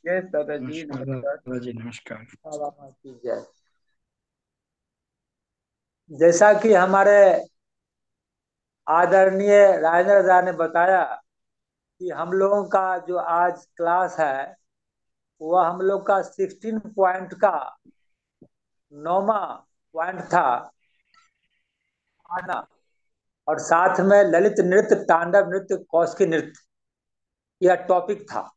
जय सदा जी, नमस्कार नमस्कार। दादाजी, नमस्कार। बाबा की जय। जैसा कि हमारे आदरणीय राजेंद्र दा ने बताया कि हम लोगों का जो आज क्लास है वह हम लोग का 16 पॉइंट का 9वां पॉइंट था आना, और साथ में ललित नृत्य, तांडव नृत्य, कौशिकी नृत्य यह टॉपिक था।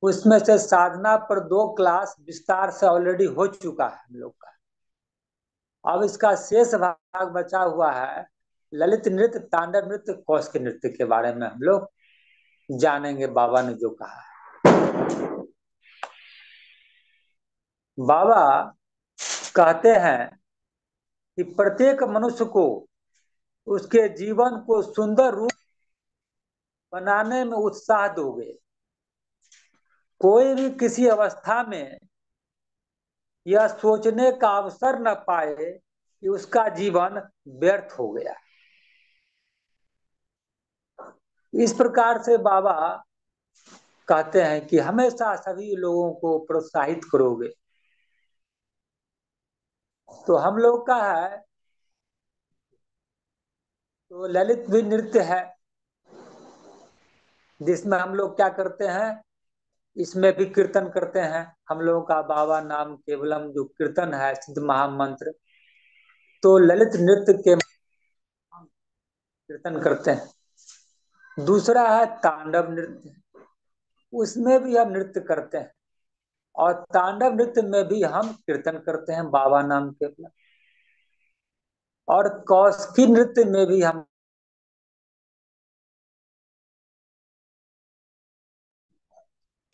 उसमें से साधना पर 2 क्लास विस्तार से ऑलरेडी हो चुका है हम लोग का। अब इसका शेष भाग बचा हुआ है ललित नृत्य, तांडव नृत्य, कौशिकी नृत्य के बारे में हम लोग जानेंगे। बाबा ने जो कहा है, बाबा कहते हैं कि प्रत्येक मनुष्य को उसके जीवन को सुंदर रूप बनाने में उत्साह दोगे। कोई भी किसी अवस्था में यह सोचने का अवसर न पाए कि उसका जीवन व्यर्थ हो गया। इस प्रकार से बाबा कहते हैं कि हमेशा सभी लोगों को प्रोत्साहित करोगे। तो हम लोग का है तो ललित भी नृत्य है, जिसमें हम लोग क्या करते हैं, इसमें भी कीर्तन करते हैं। हम लोगों का बाबा नाम केवलम जो कीर्तन है, सिद्ध महामंत्र, तो ललित नृत्य के कीर्तन करते हैं। दूसरा है तांडव नृत्य, उसमें भी हम नृत्य करते हैं, और तांडव नृत्य में भी हम कीर्तन करते हैं बाबा नाम केवलम। और कौशिकी नृत्य में भी हम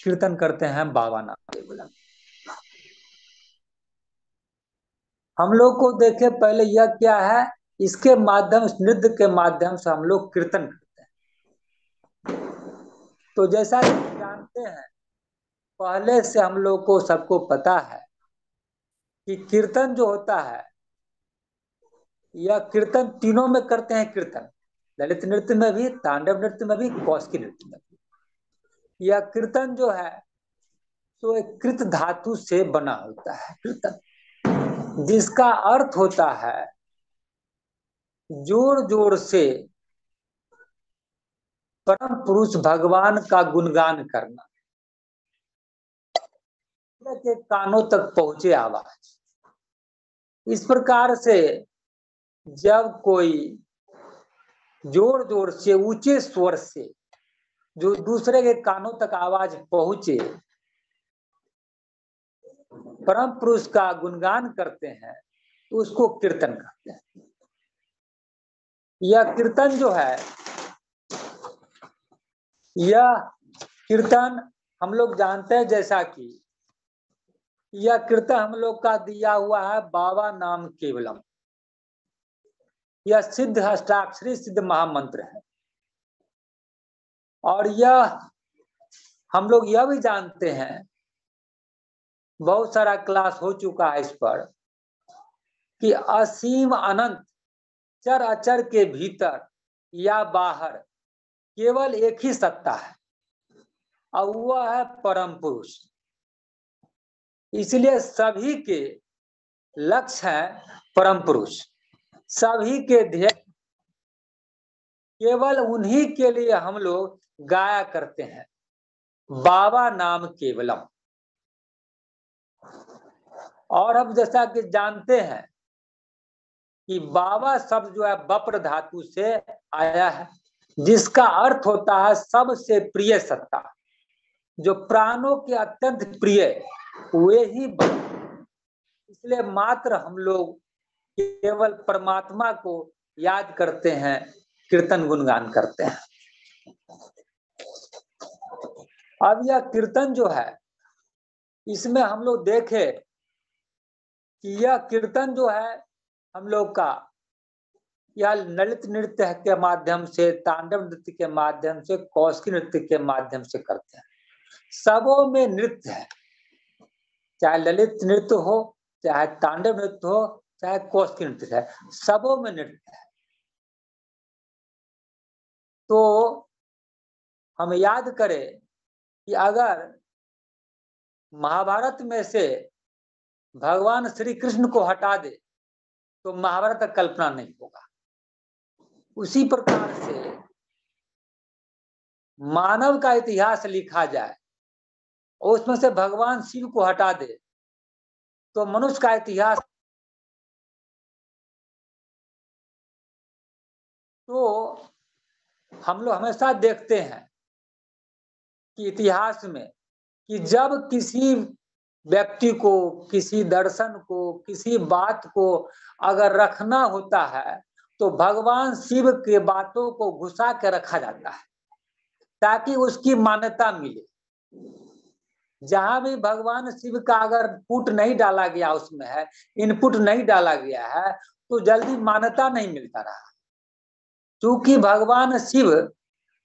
कीर्तन करते हैं बाबा नाम केवलम। हम लोग को देखे पहले यह क्या है, इसके माध्यम, नृत्य के माध्यम से हम लोग कीर्तन करते हैं। तो जैसा कि जानते हैं, पहले से हम लोग को सबको पता है कि कीर्तन जो होता है, यह कीर्तन तीनों में करते हैं। कीर्तन ललित नृत्य में भी, तांडव नृत्य में भी, कौशिकी नृत्य में भी। यह कीर्तन जो है तो एक कृत धातु से बना होता है कीर्तन, जिसका अर्थ होता है जोर जोर से परम पुरुष भगवान का गुणगान करना, के कानों तक पहुंचे आवाज। इस प्रकार से जब कोई जोर जोर से ऊंचे स्वर से जो दूसरे के कानों तक आवाज पहुंचे, परम पुरुष का गुणगान करते हैं, तो उसको कीर्तन कहते हैं। यह कीर्तन जो है, यह कीर्तन हम लोग जानते हैं, जैसा कि यह कीर्तन हम लोग का दिया हुआ है बाबा नाम केवलम। यह सिद्ध अष्टाक्षरी सिद्ध महामंत्र है। और यह हम लोग यह भी जानते हैं, बहुत सारा क्लास हो चुका है इस पर, कि असीम अनंत चर अचर के भीतर या बाहर केवल एक ही सत्ता है, और वह है परम पुरुष। इसलिए सभी के लक्ष्य है परम पुरुष, सभी के ध्येय केवल उन्हीं के लिए हम लोग गाया करते हैं बाबा नाम केवलम। और हम जैसा कि जानते हैं कि बाबा शब्द जो है बप्र धातु से आया है, जिसका अर्थ होता है सबसे प्रिय सत्ता, जो प्राणों के अत्यंत प्रिय वे ही। इसलिए मात्र हम लोग केवल परमात्मा को याद करते हैं, कीर्तन गुणगान करते हैं। अब यह कीर्तन जो है, इसमें हम लोग देखे कि यह कीर्तन जो है हम लोग का, यह ललित नृत्य के माध्यम से, तांडव नृत्य के माध्यम से, कौशिकी नृत्य के माध्यम से करते हैं। सबों में नृत्य है, चाहे ललित नृत्य हो, चाहे तांडव नृत्य हो, चाहे कौशिकी नृत्य है, सबों में नृत्य है। तो हम याद करें कि अगर महाभारत में से भगवान श्री कृष्ण को हटा दे तो महाभारत का कल्पना नहीं होगा। उसी प्रकार से मानव का इतिहास लिखा जाए और उसमें से भगवान शिव को हटा दे तो मनुष्य का इतिहास। तो हम लोग हमेशा देखते हैं कि इतिहास में कि जब किसी व्यक्ति को, किसी दर्शन को, किसी बात को अगर रखना होता है तो भगवान शिव के बातों को घुसा के रखा जाता है ताकि उसकी मान्यता मिले। जहां भी भगवान शिव का अगर पुट नहीं डाला गया, उसमें है इनपुट नहीं डाला गया है, तो जल्दी मान्यता नहीं मिलता रहा। क्योंकि भगवान शिव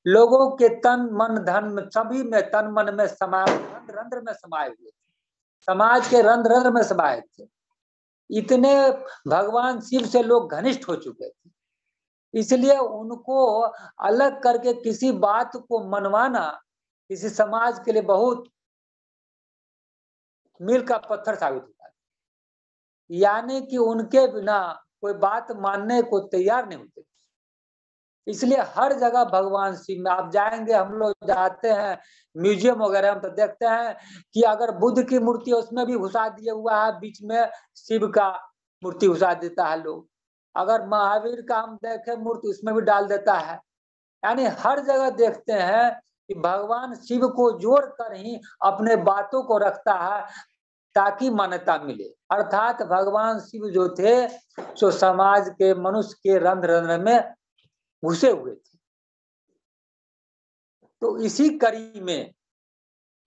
लोगों के तन मन धन सभी में, तन मन में समाये, रंध्र रंध्र में समाये हुए थे, समाज के रंध्र रंध्र में समाये थे। इतने भगवान शिव से लोग घनिष्ठ हो चुके थे, इसलिए उनको अलग करके किसी बात को मनवाना किसी समाज के लिए बहुत मील का पत्थर साबित होता है। यानी कि उनके बिना कोई बात मानने को तैयार नहीं होते। इसलिए हर जगह भगवान शिव में आप जाएंगे, हम लोग जाते हैं म्यूजियम वगैरह में तो देखते हैं कि अगर बुद्ध की मूर्ति है उसमें भी घुसा दिया हुआ है, बीच में शिव का मूर्ति घुसा देता है लोग। अगर महावीर का हम देखें मूर्ति उसमें भी डाल देता है। यानी हर जगह देखते हैं कि भगवान शिव को जोड़ कर ही अपने बातों को रखता है ताकि मान्यता मिले। अर्थात भगवान शिव जो थे सो समाज के, मनुष्य के रंध्र रंध्र में घुसे हुए थे। तो इसी कड़ी में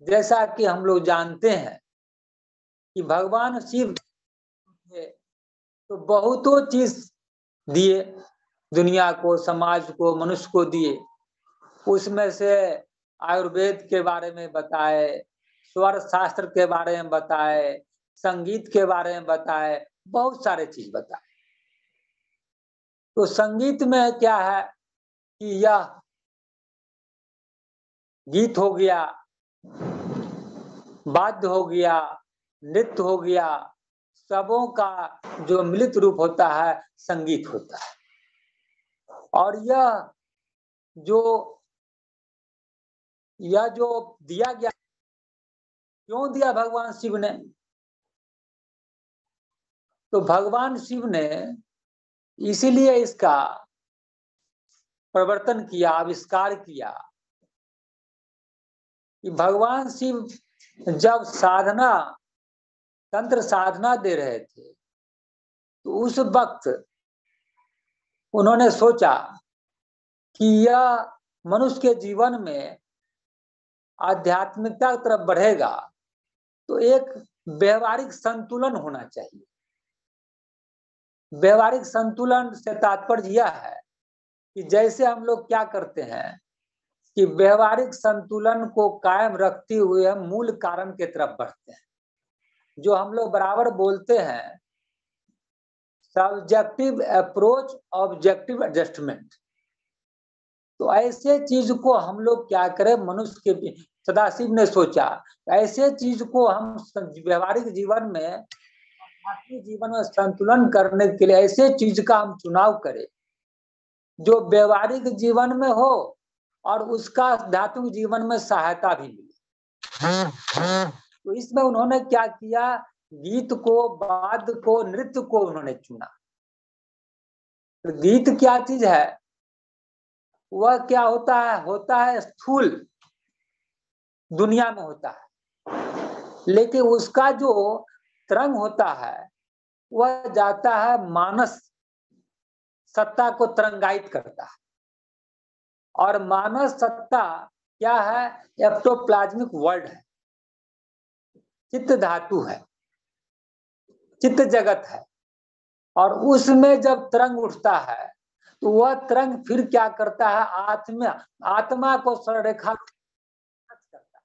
जैसा कि हम लोग जानते हैं कि भगवान शिव तो बहुतों चीज दिए दुनिया को, समाज को, मनुष्य को दिए। उसमें से आयुर्वेद के बारे में बताए, स्वर शास्त्र के बारे में बताए, संगीत के बारे में बताए, बहुत सारे चीज बताए। तो संगीत में क्या है कि यह गीत हो गया, वाद्य हो गया, नृत्य हो गया, सबों का जो मिलित रूप होता है संगीत होता है। और यह जो दिया गया, क्यों दिया भगवान शिव ने? तो भगवान शिव ने इसीलिए इसका प्रवर्तन किया, आविष्कार किया कि भगवान शिव जब साधना, तंत्र साधना दे रहे थे तो उस वक्त उन्होंने सोचा कि यह मनुष्य के जीवन में आध्यात्मिकता की तरफ बढ़ेगा तो एक व्यवहारिक संतुलन होना चाहिए। व्यवहारिक संतुलन से तात्पर्य यह है कि जैसे हम लोग क्या करते हैं कि व्यवहारिक संतुलन को कायम रखते हुए हम मूल कारण के तरफ बढ़ते हैं। जो हम लोग बराबर बोलते हैं सब्जेक्टिव अप्रोच, ऑब्जेक्टिव एडजस्टमेंट। तो ऐसे चीज को हम लोग क्या करें, मनुष्य के सदाशिव ने सोचा ऐसे चीज को हम व्यवहारिक जीवन में, आध्यात्मिक जीवन में संतुलन करने के लिए ऐसे चीज का हम चुनाव करें जो व्यवहारिक जीवन में हो और उसका आध्यात्मिक जीवन में सहायता भी मिले। तो इसमें उन्होंने क्या किया, गीत को, वाद्य को, नृत्य को उन्होंने चुना। तो गीत क्या चीज है, वह क्या होता है स्थूल दुनिया में होता है, लेकिन उसका जो तरंग होता है वह जाता है मानस सत्ता को तरंगायित करता है। और मानस सत्ता क्या है, एक्टोप्लाज्मिक वर्ल्ड है, चित्त धातु है, चित्त जगत है। और उसमें जब तरंग उठता है तो वह तरंग फिर क्या करता है, आत्मा को सररेखा करता है।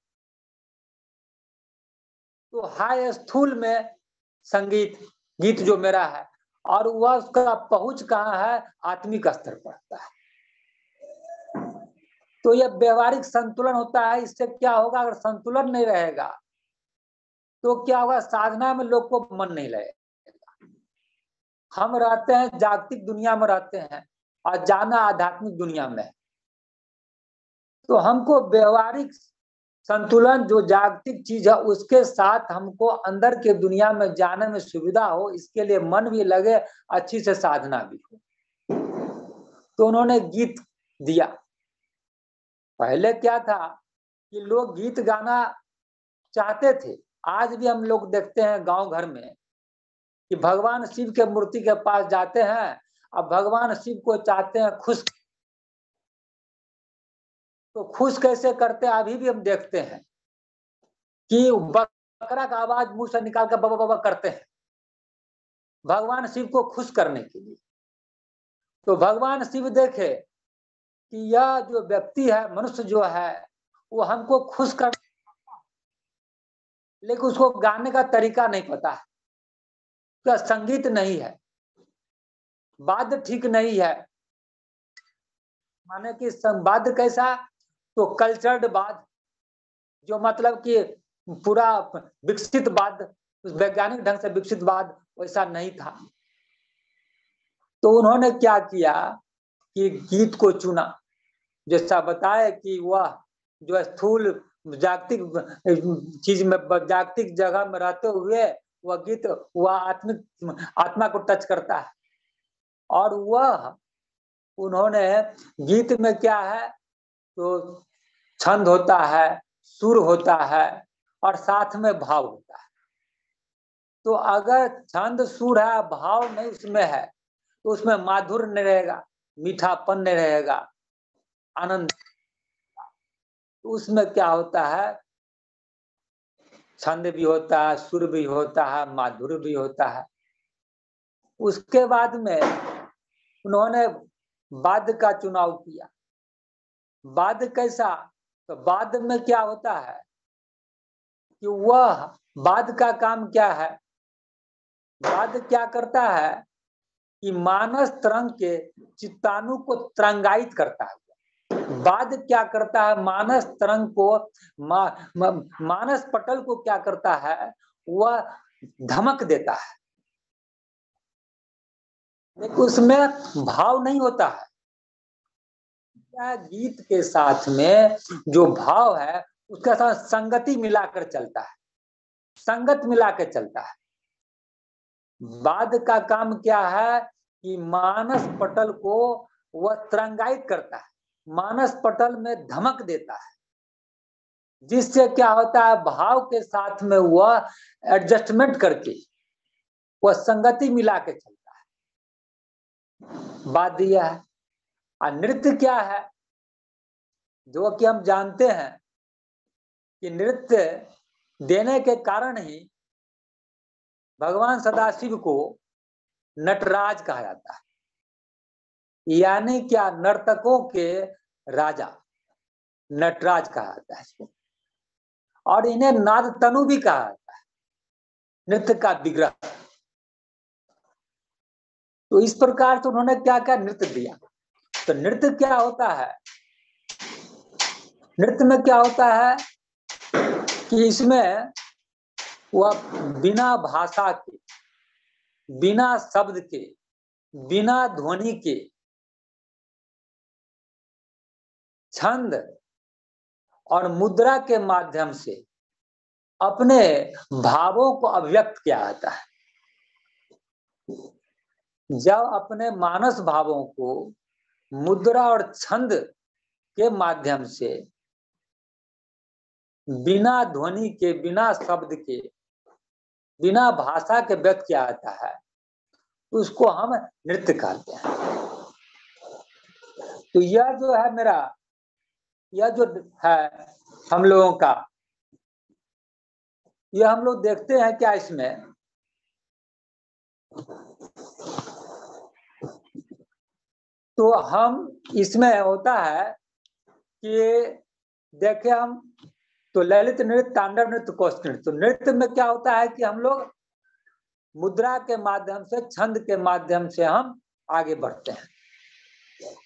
तो हाय स्थूल में संगीत, गीत जो मेरा है, और वह उसका पहुंच कहाँ है, आत्मिक स्तर पर होता है। तो यह व्यवहारिक संतुलन होता है। इससे क्या होगा, अगर संतुलन नहीं रहेगा तो क्या होगा, साधना में लोग को मन नहीं लगेगा। हम रहते हैं जागतिक दुनिया में रहते हैं और जाना आध्यात्मिक दुनिया में। तो हमको व्यवहारिक संतुलन जो जागतिक चीज है उसके साथ हमको अंदर के दुनिया में जाने में सुविधा हो, इसके लिए मन भी लगे, अच्छी से साधना भी हो। तो उन्होंने गीत दिया। पहले क्या था कि लोग गीत गाना चाहते थे। आज भी हम लोग देखते हैं गांव घर में कि भगवान शिव के मूर्ति के पास जाते हैं, अब भगवान शिव को चाहते हैं खुश। तो खुश कैसे करते हैं अभी भी हम देखते हैं कि बकरा का आवाज मुंह से निकाल कर बाबा बाबा करते हैं भगवान शिव को खुश करने के लिए। तो भगवान शिव देखे कि यह जो व्यक्ति है, मनुष्य जो है, वो हमको खुश कर, लेकिन उसको गाने का तरीका नहीं पता है, क्या संगीत नहीं है, वाद्य ठीक नहीं है। माने कि वाद्य कैसा, तो कल्चर्ड वाद्य, जो मतलब कि पूरा विकसित वाद्य, वैज्ञानिक ढंग से विकसित वाद्य वैसा नहीं था। तो उन्होंने क्या किया कि गीत को चुना। जैसा बताया कि वह जो स्थूल जागतिक चीज में, जागतिक जगह में रहते हुए वह गीत, वह आत्मिक आत्मा को टच करता है। और वह उन्होंने गीत में क्या है, तो छंद होता है, सुर होता है और साथ में भाव होता है। तो अगर छंद सुर है, भाव नहीं उसमें है, तो उसमें माधुर्य नहीं रहेगा, मीठापन नहीं रहेगा, आनंद। तो उसमें क्या होता है, छंद भी होता है, सुर भी होता है, माधुर्य भी होता है। उसके बाद में उन्होंने वाद्य का चुनाव किया। वाद्य कैसा, तो वाद्य में क्या होता है कि वह वाद्य का काम क्या है, वाद्य क्या करता है कि मानस तरंग के चित्तानु को तरंगायित करता है। वाद्य क्या करता है, मानस तरंग को मानस पटल को क्या करता है, वह धमक देता है, लेकिन उसमें भाव नहीं होता है। गीत के साथ में जो भाव है उसके साथ संगति मिलाकर चलता है, संगत मिलाकर चलता है। वाद्य का काम क्या है कि मानस पटल को वह तरंगायित करता है, मानस पटल में धमक देता है, जिससे क्या होता है, भाव के साथ में वह एडजस्टमेंट करके वह संगति मिला के चलता है। वाद्य यह है। और नृत्य क्या है, जो कि हम जानते हैं कि नृत्य देने के कारण ही भगवान सदाशिव को नटराज कहा जाता है, यानी क्या, नर्तकों के राजा नटराज कहा जाता है। और इन्हें नाद तनु भी कहा जाता है, नृत्य का विग्रह। तो इस प्रकार से उन्होंने क्या क्या नृत्य दिया। तो नृत्य क्या होता है, नृत्य में क्या होता है कि इसमें वह बिना भाषा के, बिना शब्द के, बिना ध्वनि के छंद और मुद्रा के माध्यम से अपने भावों को अभिव्यक्त किया जाता है। जब अपने मानस भावों को मुद्रा और छंद के माध्यम से बिना ध्वनि के, बिना शब्द के, बिना भाषा के व्यक्त किया जाता है, तो उसको हम नृत्य कहते हैं। तो यह जो है मेरा, यह जो है हम लोगों का, यह हम लोग देखते हैं क्या इसमें, तो हम इसमें होता है कि देखे हम, तो ललित नृत्य, तांडव नृत्य, कौशिक नृत्य। तो नृत्य में क्या होता है कि हम लोग मुद्रा के माध्यम से, छंद के माध्यम से हम आगे बढ़ते हैं।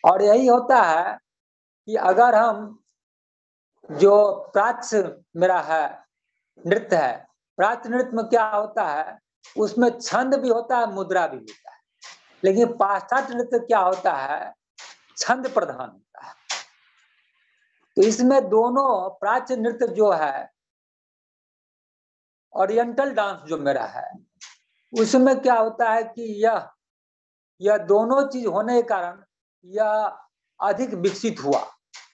और यही होता है कि अगर हम जो प्राच्य मेरा है नृत्य है, प्राच्य नृत्य में क्या होता है, उसमें छंद भी होता है, मुद्रा भी होता है। लेकिन पाश्चात्य नृत्य क्या होता है, छंद प्रधान होता है। तो इसमें दोनों प्राच्य नृत्य जो है, ओरिएंटल डांस जो मेरा है, उसमें क्या होता है कि यह दोनों चीज होने के कारण यह अधिक विकसित हुआ,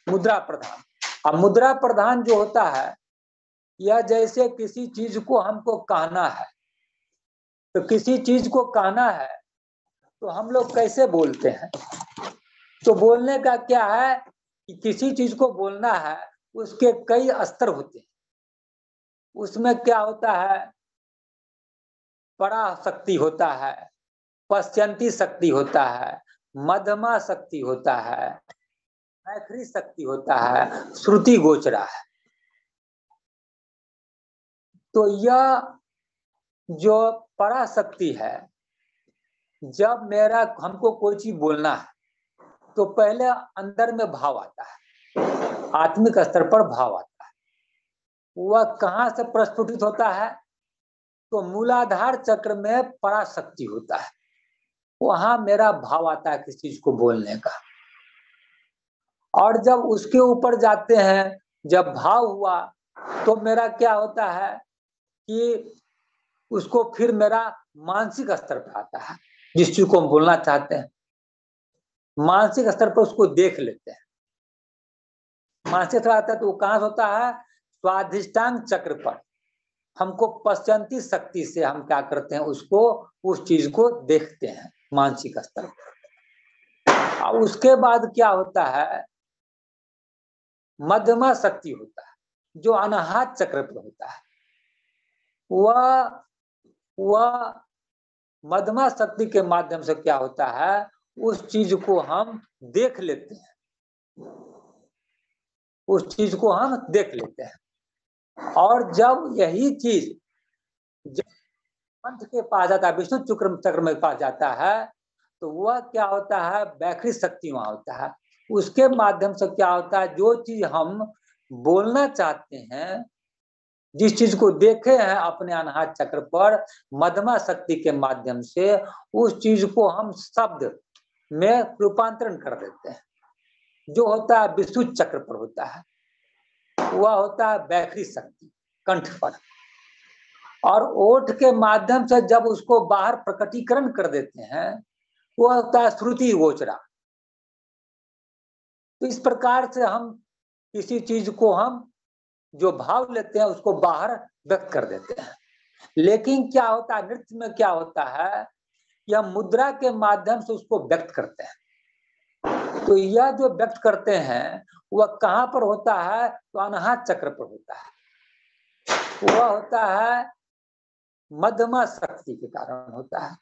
मुद्रा प्रधान। अब मुद्रा प्रधान जो होता है, यह जैसे किसी चीज को हमको कहना है, तो किसी चीज को कहना है तो हम लोग कैसे बोलते हैं। तो बोलने का क्या है कि किसी चीज को बोलना है, उसके कई स्तर होते हैं। उसमें क्या होता है, पराशक्ति होता है, पश्चंती शक्ति होता है, मध्यमा शक्ति होता है, मैखरी शक्ति होता है, श्रुति गोचरा है। तो यह जो पराशक्ति है, जब मेरा हमको कोई चीज बोलना है तो पहले अंदर में भाव आता है, आत्मिक स्तर पर भाव आता है। वह कहाँ से प्रस्फुटित होता है, तो मूलाधार चक्र में पराशक्ति होता है, वहां मेरा भाव आता है किसी चीज को बोलने का। और जब उसके ऊपर जाते हैं, जब भाव हुआ, तो मेरा क्या होता है कि उसको फिर मेरा मानसिक स्तर पर आता है, जिस चीज को हम बोलना चाहते हैं मानसिक स्तर पर उसको देख लेते हैं। मानसिक स्तर आता है तो वो कहाँ से होता है, स्वाधिष्ठांग चक्र पर। हमको पश्चंती शक्ति से हम क्या करते हैं, उसको उस चीज को देखते हैं मानसिक स्तर पर। और उसके बाद क्या होता है, मध्यमा शक्ति होता है, जो अनाहत चक्र पर होता है। वह मध्यमा शक्ति के माध्यम से क्या होता है, उस चीज को हम देख लेते हैं, उस चीज को हम देख लेते हैं। और जब यही चीज पंथ के पास जाता है, विष्णु चक्र में पास जाता है, तो वह क्या होता है, बैखरी शक्ति वहां होता है। उसके माध्यम से क्या होता है, जो चीज हम बोलना चाहते हैं, जिस चीज को देखे हैं अपने अनाहत चक्र पर, मध्यमा शक्ति के माध्यम से उस चीज को हम शब्द में रूपांतरण कर देते हैं। जो होता है विशुद्ध चक्र पर होता है, वह होता है बैखरी शक्ति कंठ पर। और ओठ के माध्यम से जब उसको बाहर प्रकटीकरण कर देते हैं, वह होता है श्रुति गोचरा। तो इस प्रकार से हम किसी चीज को हम जो भाव लेते हैं उसको बाहर व्यक्त कर देते हैं। लेकिन क्या होता है, नृत्य में क्या होता है, यह मुद्रा के माध्यम से उसको व्यक्त करते हैं। तो यह जो व्यक्त करते हैं वह कहाँ पर होता है, तो अनाहत चक्र पर होता है। वह होता है मध्यमा शक्ति के कारण होता है।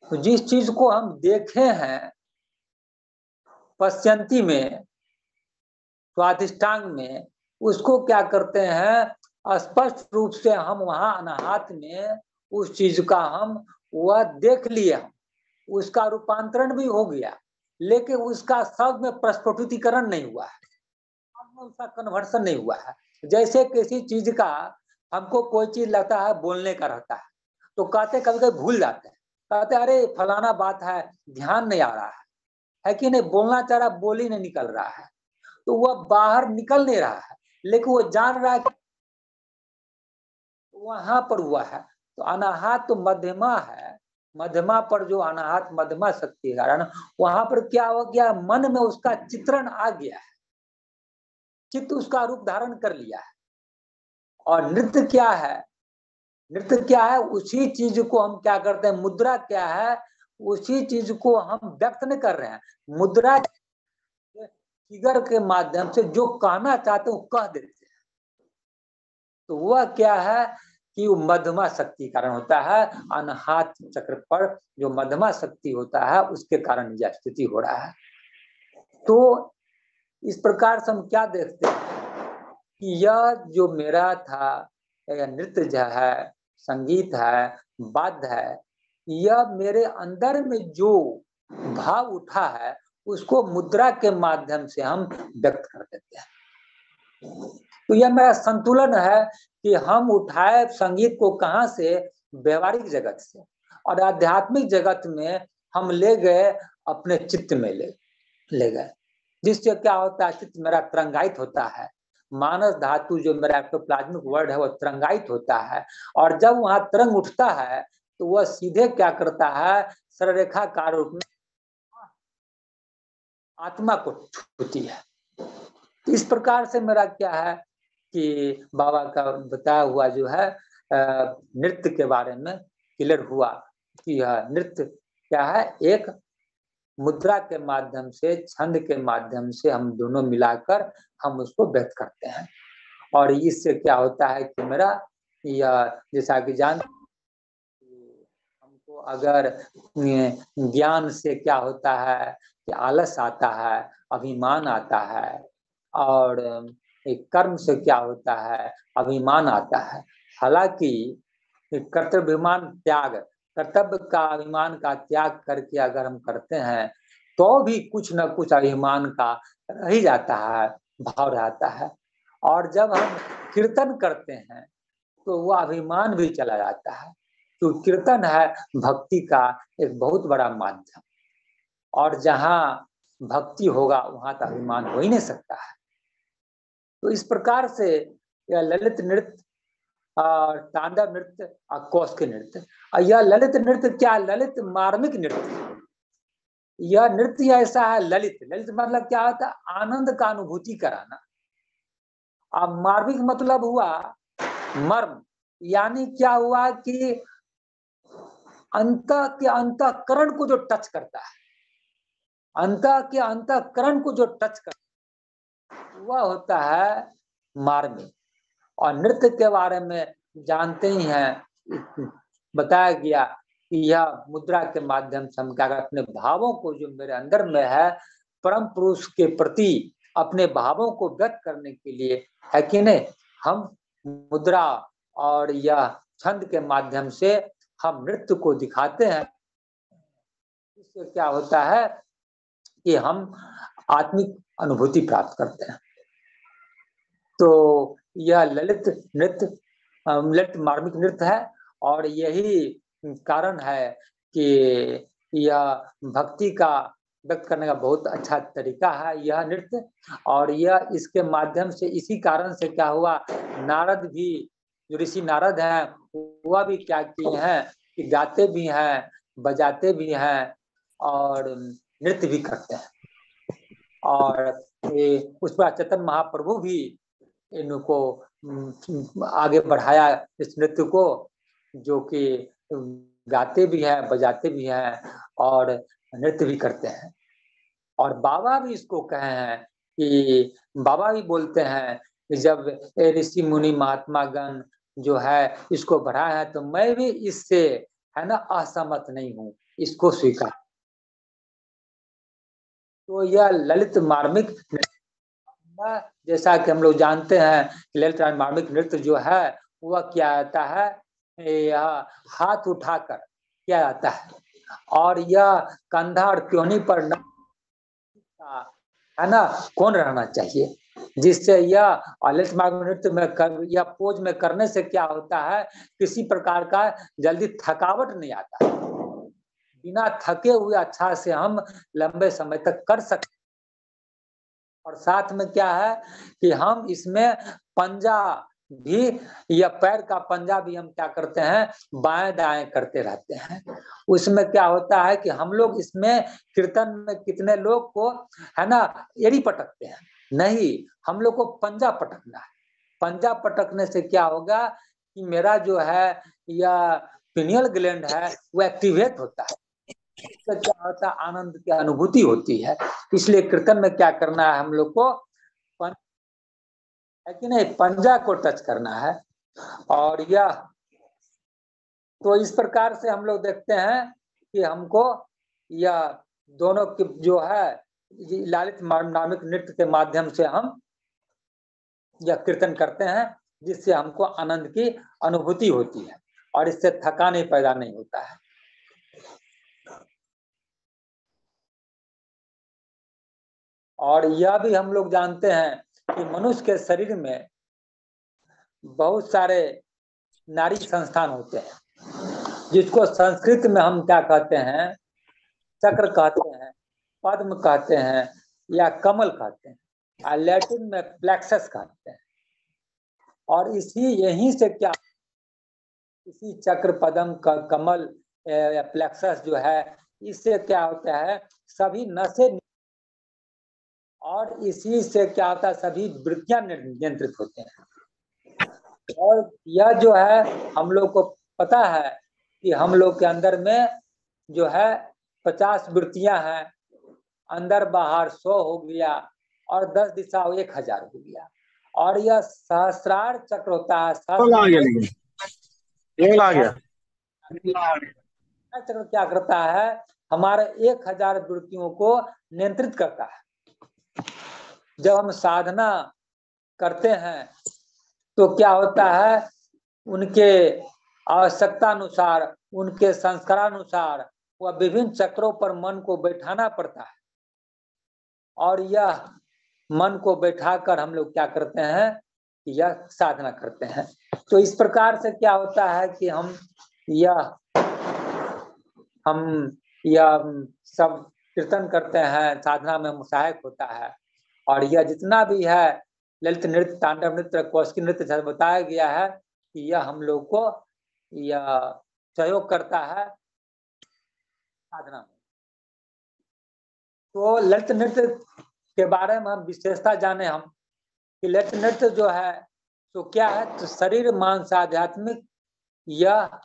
तो जिस चीज को हम देखे हैं पश्चंती में, स्वाधिष्ठांग में, उसको क्या करते हैं, स्पष्ट रूप से हम वहां अनाहत में उस चीज का हम वह देख लिए, हम उसका रूपांतरण भी हो गया, लेकिन उसका शब्द में प्रस्फुटितीकरण नहीं हुआ है, उसका कन्वर्सन नहीं हुआ है। जैसे किसी चीज का हमको कोई चीज लगता है बोलने का रहता है, तो कहते कभी कभी भूल जाते हैं, कहते अरे फलाना बात है, ध्यान नहीं आ रहा है कि नहीं, बोलना चाह रहा, बोल ही नहीं निकल रहा है, तो वह बाहर निकल नहीं रहा है, लेकिन वो जान रहा है कि वहां पर हुआ है। तो अनाहत तो मध्यमा है, मध्यमा पर जो अनाहत मध्यमा शक्ति है कारण वहां पर क्या हो गया, मन में उसका चित्रण आ गया है, चित्त उसका रूप धारण कर लिया है। और नृत्य क्या है, नृत्य क्या है, उसी चीज को हम क्या करते हैं, मुद्रा क्या है, उसी चीज को हम व्यक्त नहीं कर रहे हैं, मुद्रा फिगर के माध्यम से जो कहना चाहते हैं वो कह देते हैं। तो वह क्या है कि वो मध्यमा शक्ति कारण होता है, अनाहत चक्र पर जो मध्यमा शक्ति होता है उसके कारण यह स्थिति हो रहा है। तो इस प्रकार से हम क्या देखते हैं कि यह जो मेरा था, नृत्य जो है, संगीत है, वाद्य है, यह मेरे अंदर में जो भाव उठा है उसको मुद्रा के माध्यम से हम व्यक्त कर देते हैं। तो यह मेरा संतुलन है कि हम उठाए संगीत को कहाँ से, व्यवहारिक जगत से, और आध्यात्मिक जगत में हम ले गए, अपने चित्त में ले गए, जिससे क्या होता है, चित्त मेरा तरंगायित होता है। मानस धातु जो मेरा एक्टोप्लाज्मिक वर्ड है वो तरंगायित होता है, और जब वहां तरंग उठता है तो वह सीधे क्या करता है, सररेखाकार रूप में आत्मा को छूती है। इस प्रकार से मेरा क्या है कि बाबा का बताया हुआ जो है नृत्य के बारे में क्लियर हुआ कि यह नृत्य क्या है, एक मुद्रा के माध्यम से, छंद के माध्यम से हम दोनों मिलाकर हम उसको व्यक्त करते हैं। और इससे क्या होता है कि मेरा यह जैसा कि जान हमको अगर ज्ञान से क्या होता है कि आलस आता है, अभिमान आता है, और एक कर्म से क्या होता है, अभिमान आता है। हालांकि कर्तव्यभिमान त्याग, कर्तव्य का अभिमान का त्याग करके अगर हम करते हैं तो भी कुछ न कुछ अभिमान का रह ही जाता है, भाव रहता है। और जब हम कीर्तन करते हैं तो वह अभिमान भी चला जाता है, तो कीर्तन है भक्ति का एक बहुत बड़ा माध्यम, और जहाँ भक्ति होगा वहां तो अभिमान हो ही नहीं सकता है। तो इस प्रकार से यह ललित नृत्य और तांडव नृत्य और कौशिक नृत्य, और यह ललित नृत्य क्या, ललित मार्मिक नृत्य। यह नृत्य ऐसा है, ललित, ललित मतलब क्या होता है, आनंद का अनुभूति कराना। अब मार्मिक मतलब हुआ मर्म, यानी क्या हुआ कि अंत के अंतःकरण को जो टच करता है, अंत के अंतःकरण को जो टच करता है वह होता है मार्मिक। और नृत्य के बारे में जानते ही हैं, बताया गया कि यह मुद्रा के माध्यम से हम क्या करते, अपने भावों को जो मेरे अंदर में है परम पुरुष के प्रति अपने भावों को व्यक्त करने के लिए, है कि नहीं, हम मुद्रा और यह छंद के माध्यम से हम नृत्य को दिखाते हैं। इससे क्या होता है कि हम आत्मिक अनुभूति प्राप्त करते हैं। तो यह ललित नृत्य, ललित मार्मिक नृत्य है, और यही कारण है कि यह भक्ति का व्यक्त करने का बहुत अच्छा तरीका है यह नृत्य। और यह इसके माध्यम से, इसी कारण से क्या हुआ, नारद भी, जो ऋषि नारद हैं, वह भी क्या किए हैं कि गाते भी हैं, बजाते भी हैं, और नृत्य भी करते हैं। और उस पर चैतन्य महाप्रभु भी इनको आगे बढ़ाया इस नृत्य को, जो कि गाते भी हैं, बजाते भी हैं, और नृत्य भी करते हैं। और बाबा भी इसको कहे हैं कि बाबा भी बोलते हैं कि जब ऋषि मुनि महात्मा गण जो है इसको बढ़ाया है तो मैं भी इससे, है ना, असहमत नहीं हूँ, इसको स्वीकार। तो यह ललित मार्मिक, जैसा कि हम लोग जानते हैं कि ललित मार्मिक नृत्य जो है वह क्या आता है, यह हाथ उठाकर किया जाता है, और यह कंधा और क्योनी पर न, है ना, कौन रहना चाहिए, जिससे यह ललित मार्मिक नृत्य में या पोज में करने से क्या होता है, किसी प्रकार का जल्दी थकावट नहीं आता है। बिना थके हुए अच्छा से हम लंबे समय तक कर सकते। और साथ में क्या है कि हम इसमें पंजा भी, या पैर का पंजा भी हम क्या करते हैं, बाएं दाएं करते रहते हैं। उसमें क्या होता है कि हम लोग इसमें कीर्तन में कितने लोग को, है ना, एड़ी पटकते हैं, नहीं, हम लोग को पंजा पटकना है। पंजा पटकने से क्या होगा कि मेरा जो है या पिनियल ग्लैंड है वो एक्टिवेट होता है, इससे क्या होता है, आनंद की अनुभूति होती है। इसलिए कीर्तन में क्या करना है, हम लोग को है कि नहीं, पंजा को टच करना है। और यह, तो इस प्रकार से हम लोग देखते हैं कि हमको यह दोनों की जो है ललित मार्मिक नृत्य के माध्यम से हम यह कीर्तन करते हैं, जिससे हमको आनंद की अनुभूति होती है, और इससे थकान पैदा नहीं होता है। और यह भी हम लोग जानते हैं कि मनुष्य के शरीर में बहुत सारे नारी संस्थान होते हैं, जिसको संस्कृत में हम क्या कहते हैं, चक्र कहते हैं, पद्म कहते हैं या कमल कहते हैं, और लैटिन में प्लेक्सस कहते हैं। और इसी यहीं से क्या, इसी चक्र पद्म का कमल या प्लेक्सस जो है, इससे क्या होता है, सभी नसें, और इसी से क्या होता है, सभी वृत्तियां नियंत्रित होते हैं। और यह जो है हम लोग को पता है कि हम लोग के अंदर में जो है 50 वृत्तियां हैं, अंदर बाहर 100 हो गया, और 10 दिशा 1000 हो गया। और यह सहस्रार चक्र होता है। चक्र क्या करता है, हमारे 1000 वृत्तियों को नियंत्रित करता है। जब हम साधना करते हैं तो क्या होता है, उनके आवश्यकता अनुसार, उनके संस्कारानुसार वह विभिन्न चक्रों पर मन को बैठाना पड़ता है। और यह मन को बैठाकर हम लोग क्या करते हैं, यह साधना करते हैं। तो इस प्रकार से क्या होता है कि हम यह सब कीर्तन करते हैं, साधना में सहायक होता है। और यह जितना भी है ललित नृत्य, तांडव नृत्य, कौशिकी नृत्य बताया गया है कि यह हम लोग को यह सहयोग करता है साधना में। तो ललित नृत्य के बारे में हम विशेषता जाने हम कि ललित नृत्य जो है तो क्या है, तो शरीर मानस आध्यात्मिक यह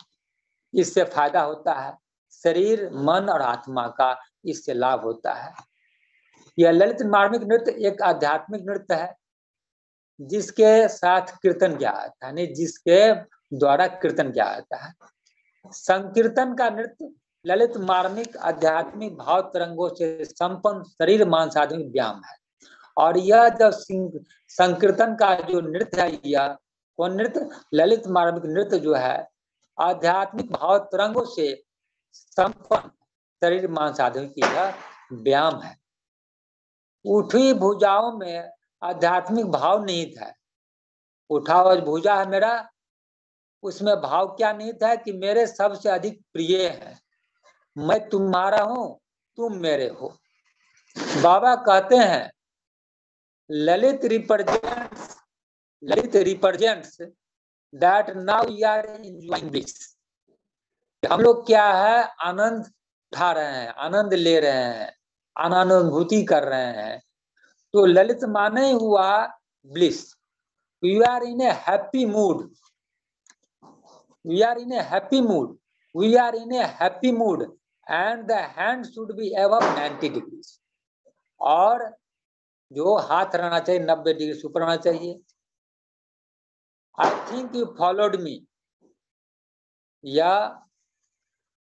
इससे फायदा होता है, शरीर मन और आत्मा का इससे लाभ होता है। यह ललित मार्मिक नृत्य एक आध्यात्मिक नृत्य है जिसके साथ कीर्तन किया जाता है, जिसके द्वारा कीर्तन किया जाता है। संकीर्तन का नृत्य ललित मार्मिक आध्यात्मिक भाव तरंगों से संपन्न शरीर मानस आध्यात्मिक व्यायाम है। और यह जब संकीर्तन का जो नृत्य है, यह वो नृत्य ललित मार्मिक नृत्य जो है आध्यात्मिक भाव तरंगों से संपन्न शरीर मानस आध्यात्मिक व्यायाम है। उठी भुजाओं में आध्यात्मिक भाव निहित है। उठा हुआ भुजा है मेरा, उसमें भाव क्या निहित है कि मेरे सबसे अधिक प्रिय है, मैं तुम्हारा हूं, तुम मेरे हो। बाबा कहते हैं ललित represents that now we are enjoying this. हम लोग क्या है, आनंद उठा रहे हैं, आनंद ले रहे हैं, आनंदानुभूति कर रहे हैं। तो ललित माने हुआ bliss. We are in a happy mood, we are in a happy mood, we are in a happy mood and the hand should be above 90 degree. और जो हाथ रहना चाहिए 90 डिग्री से ऊपर रहना चाहिए। I think you followed me, या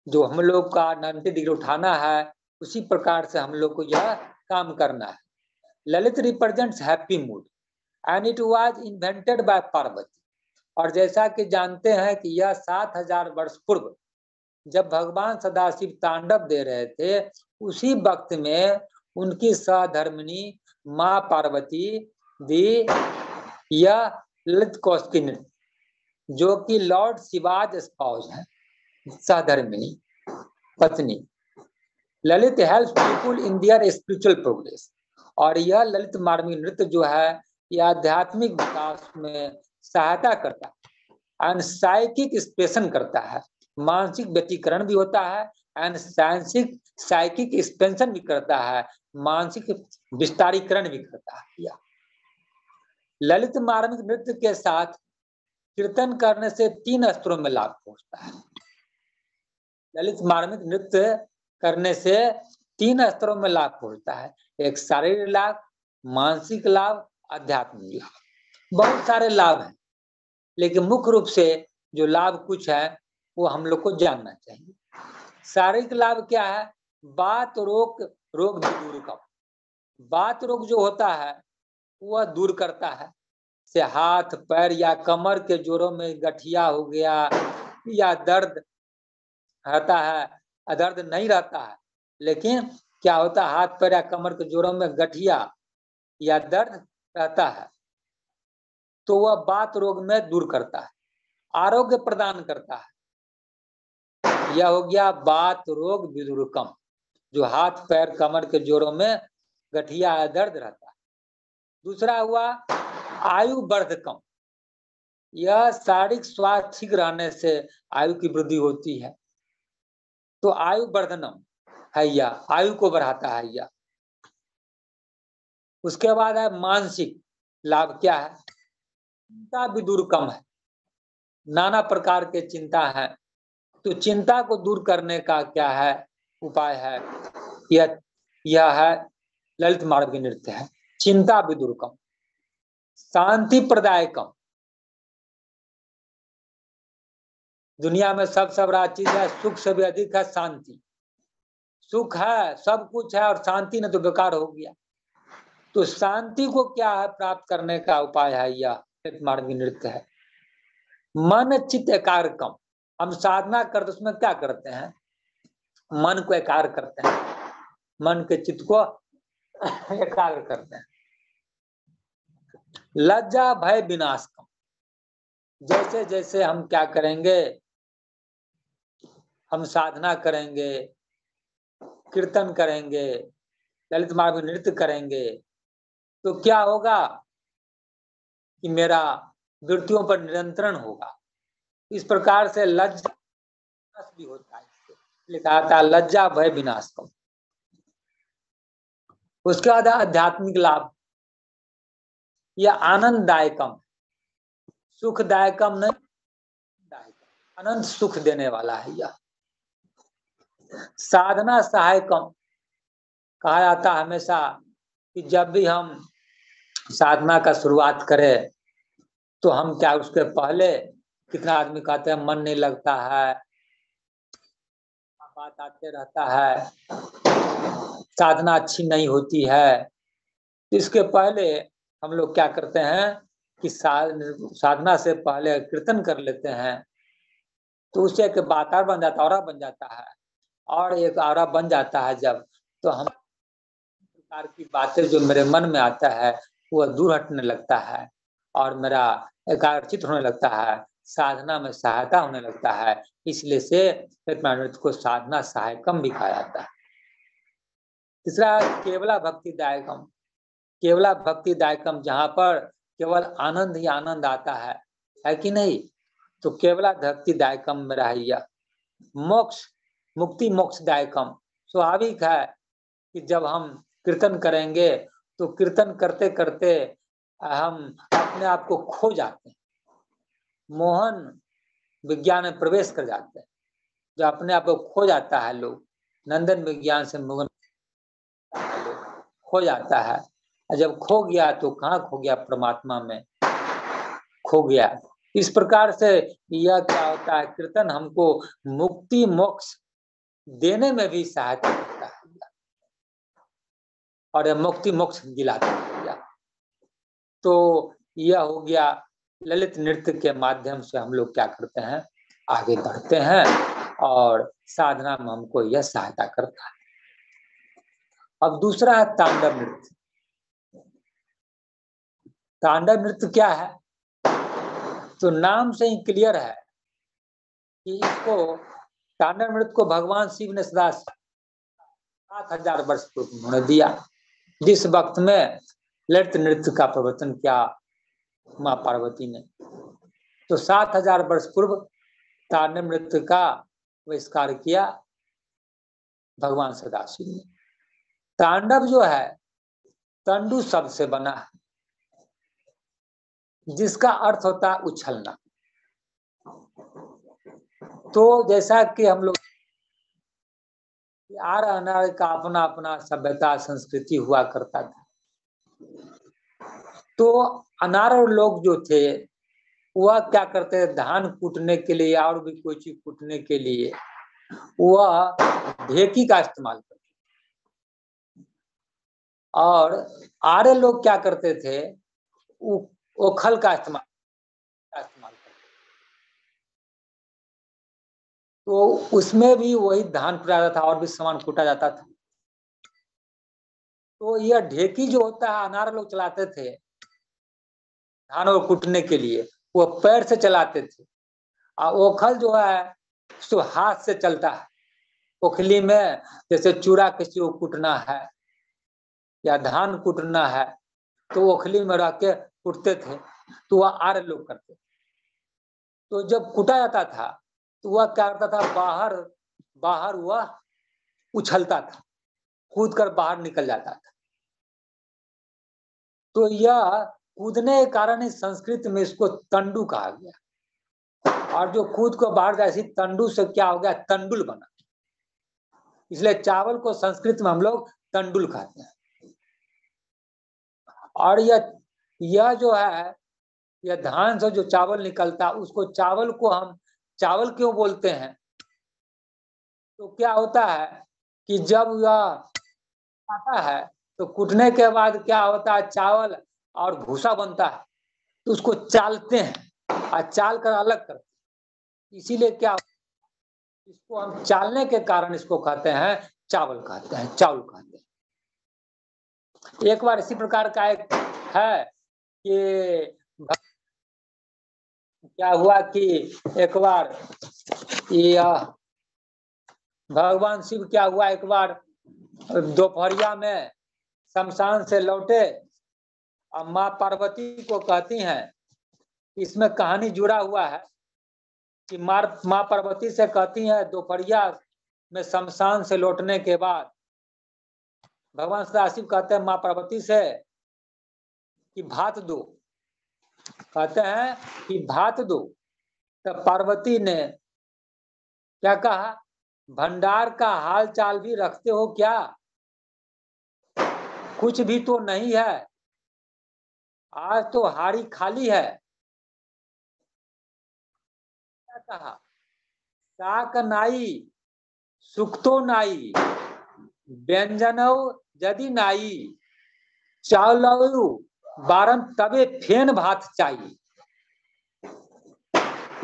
जो हम लोग का 90 डिग्री उठाना है उसी प्रकार से हम लोग को यह काम करना है। Lalit represents happy mood and it was invented by Parvati. और जैसा कि जानते हैं कि यह 7000 वर्ष पूर्व जब भगवान सदाशिव तांडव दे रहे थे, उसी वक्त में उनकी सहधर्मिणी माँ पार्वती दी यह ललित कौशिकी नृत्य, जो कि लॉर्ड शिवाज स्पाउस है, सहधर्मिणी पत्नी। Lalit helps people in their spiritual progress. और यह ललित मार्मिक नृत्य जो है यह आध्यात्मिक विकास में सहायता करता है एंड साइकिक एक्सप्रेशन करता है, मानसिक व्यतीकरण भी होता है एंड साइकिक एक्सपेंशन भी करता है, मानसिक विस्तारीकरण भी करता है। ललित मार्मिक नृत्य के साथ कीर्तन करने से 3 स्तरों में लाभ पहुंचता है। ललित मार्मिक नृत्य करने से 3 स्तरों में लाभ पहुंचता है, एक शारीरिक लाभ, मानसिक लाभ, आध्यात्मिक लाभ। बहुत सारे लाभ हैं, लेकिन मुख्य रूप से जो लाभ कुछ है वो हम लोग को जानना चाहिए। शारीरिक लाभ क्या है, बात रोग भी दूर का, बात रोग जो होता है वह दूर करता है, से हाथ पैर या कमर के जोड़ों में गठिया हो गया या दर्द रहता है, दर्द नहीं रहता है, लेकिन क्या होता है हाथ पैर या कमर के जोड़ों में गठिया या दर्द रहता है, तो वह बात रोग में दूर करता है, आरोग्य प्रदान करता है। यह हो गया बात रोग विदुरकम, जो हाथ पैर कमर के जोड़ों में गठिया दर्द रहता है। दूसरा हुआ आयु वर्धकम, यह शारीरिक स्वास्थ्य ठीक रहने से आयु की वृद्धि होती है, तो आयु वर्धनम है, यह आयु को बढ़ाता है यह। उसके बाद है मानसिक लाभ, क्या है? चिंता विदुरकम है, नाना प्रकार के चिंता है, तो चिंता को दूर करने का क्या है उपाय है? यह है ललित मार्ग नृत्य है। चिंता विदुरकम, शांति प्रदायकम, दुनिया में सबसे बड़ा चीज है, सुख से भी अधिक है शांति। सुख है, सब कुछ है, और शांति न तो बेकार हो गया। तो शांति को क्या है प्राप्त करने का उपाय है, यह मार्ग नृत्य है। मन चित्त एकाग्रकम, हम साधना करते उसमें क्या करते हैं? मन को एकाग्र करते हैं, मन के चित्त को एकाग्र करते हैं। लज्जा भय विनाशकम, जैसे जैसे हम क्या करेंगे, हम साधना करेंगे, कीर्तन करेंगे, ललित मार्ग नृत्य करेंगे, तो क्या होगा कि मेरा वृत्तियों पर नियंत्रण होगा। इस प्रकार से लज्जा भी होता है, लिखा था लज्जा भय विनाशकम। उसके बाद आध्यात्मिक लाभ, यह आनंददायकम, सुखदायकम नहीं, अनंत सुख देने वाला है यह। साधना सहायकम, कहा जाता है हमेशा कि जब भी हम साधना का शुरुआत करें तो हम क्या, उसके पहले कितना आदमी कहते हैं मन नहीं लगता है, बात आते रहता है, साधना अच्छी नहीं होती है। इसके पहले हम लोग क्या करते हैं कि साधना से पहले कीर्तन कर लेते हैं, तो उससे एक बातार बन जाता है, औरा बन जाता है, और एक औरा बन जाता है जब, तो हम प्रकार की बातें जो मेरे मन में आता है वह दूर हटने लगता है, और मेरा एकाग्रचित होने लगता है, साधना में सहायता होने लगता है। इसलिए से नृत्य को साधना सहायकम भी कहा जाता है। तीसरा केवला भक्तिदायकम, केवला भक्तिदायकम, जहाँ पर केवल आनंद ही आनंद आता है कि नहीं? तो केवला भक्तिदायकम में रहिया। मोक्ष मुक्ति मोक्षदायकम, स्वाभाविक है कि जब हम कीर्तन करेंगे तो कीर्तन करते करते हम अपने आप को खो जाते हैं, मोहन विज्ञान में प्रवेश कर जाते हैं। जो अपने आप को खो जाता है लोग, नंदन विज्ञान से मोहन खो जाता है, और जब खो गया तो कहाँ खो गया? परमात्मा में खो गया। इस प्रकार से यह क्या होता है, कीर्तन हमको मुक्ति मोक्ष देने में भी सहायता करता है, और यह मुक्ति मोक्ष दिलाता है। तो यह हो गया ललित नृत्य के माध्यम से हम लोग क्या करते हैं, आगे बढ़ते हैं, और साधना में हमको यह सहायता करता है। अब दूसरा है तांडव नृत्य। तांडव नृत्य क्या है? तो नाम से ही क्लियर है कि इसको, तांडव नृत्य को भगवान शिव ने सदा 7000 वर्ष पूर्व उन्होंने दिया, जिस वक्त में ललित नृत्य का प्रवर्तन किया माँ पार्वती ने। तो 7000 वर्ष पूर्व तांडव नृत्य का आविष्कार किया भगवान सदाशिव ने। तांडव जो है तंडु शब्द से बना है, जिसका अर्थ होता है उछलना। तो जैसा कि हम लोग आर अनार का अपना अपना सभ्यता संस्कृति हुआ करता था, तो अनार लोग जो थे वह क्या करते हैं, धान कूटने के लिए और भी कोई चीज कूटने के लिए वह ढेकी का इस्तेमाल करते, और आर्य लोग क्या करते थे, ओखल का इस्तेमाल करते। तो उसमें भी वही धान कूटा जाता था और भी सामान कूटा जाता था। तो यह ढेकी जो होता है अनार लोग चलाते थे, धान को कूटने के लिए वो पैर से चलाते थे, और ओखल जो है सो हाथ से चलता है। ओखली में जैसे चूड़ा किसी को कूटना है या धान कूटना है तो ओखली में रख के कूटते थे, तो वह आर्य लोग करते। तो जब कूटा जाता था तो वह क्या करता था, बाहर बाहर वह उछलता था, कूद कर बाहर निकल जाता था। तो यह कूदने के कारण ही संस्कृत में इसको तंडू कहा गया, और जो कूद को बाहर गया इसी तंडू से क्या हो गया, तंडुल बना। इसलिए चावल को संस्कृत में हम लोग तंडुल कहते हैं। और यह जो है, यह धान से जो चावल निकलता है उसको चावल को हम चावल क्यों बोलते हैं, तो क्या होता है कि जब यह आता है तो कूटने के बाद क्या होता है, चावल और भूसा बनता है, तो उसको चालते हैं और चाल कर अलग करते हैं। इसीलिए क्या इसको हम चालने के कारण इसको कहते हैं चावल कहते हैं, चावल कहते हैं। एक बार इसी प्रकार का एक है कि क्या हुआ कि एक बार भगवान शिव क्या हुआ, एक बार दोपहरिया में शमशान से लौटे और माँ पार्वती को कहती हैं, इसमें कहानी जुड़ा हुआ है कि माँ पार्वती से कहती हैं दोपहरिया में शमशान से लौटने के बाद भगवान सदाशिव कहते हैं माँ पार्वती से कि भात दो, कहते हैं कि भात दो। तब पार्वती ने क्या कहा, भंडार का हाल चाल भी रखते हो क्या, कुछ भी तो नहीं है, आज तो हारी खाली है। क्या कहा, साक नाई सुक्तो नाई व्यंजनौ यदि नाई चावलौ बारन तबे फेन भात चाहिए।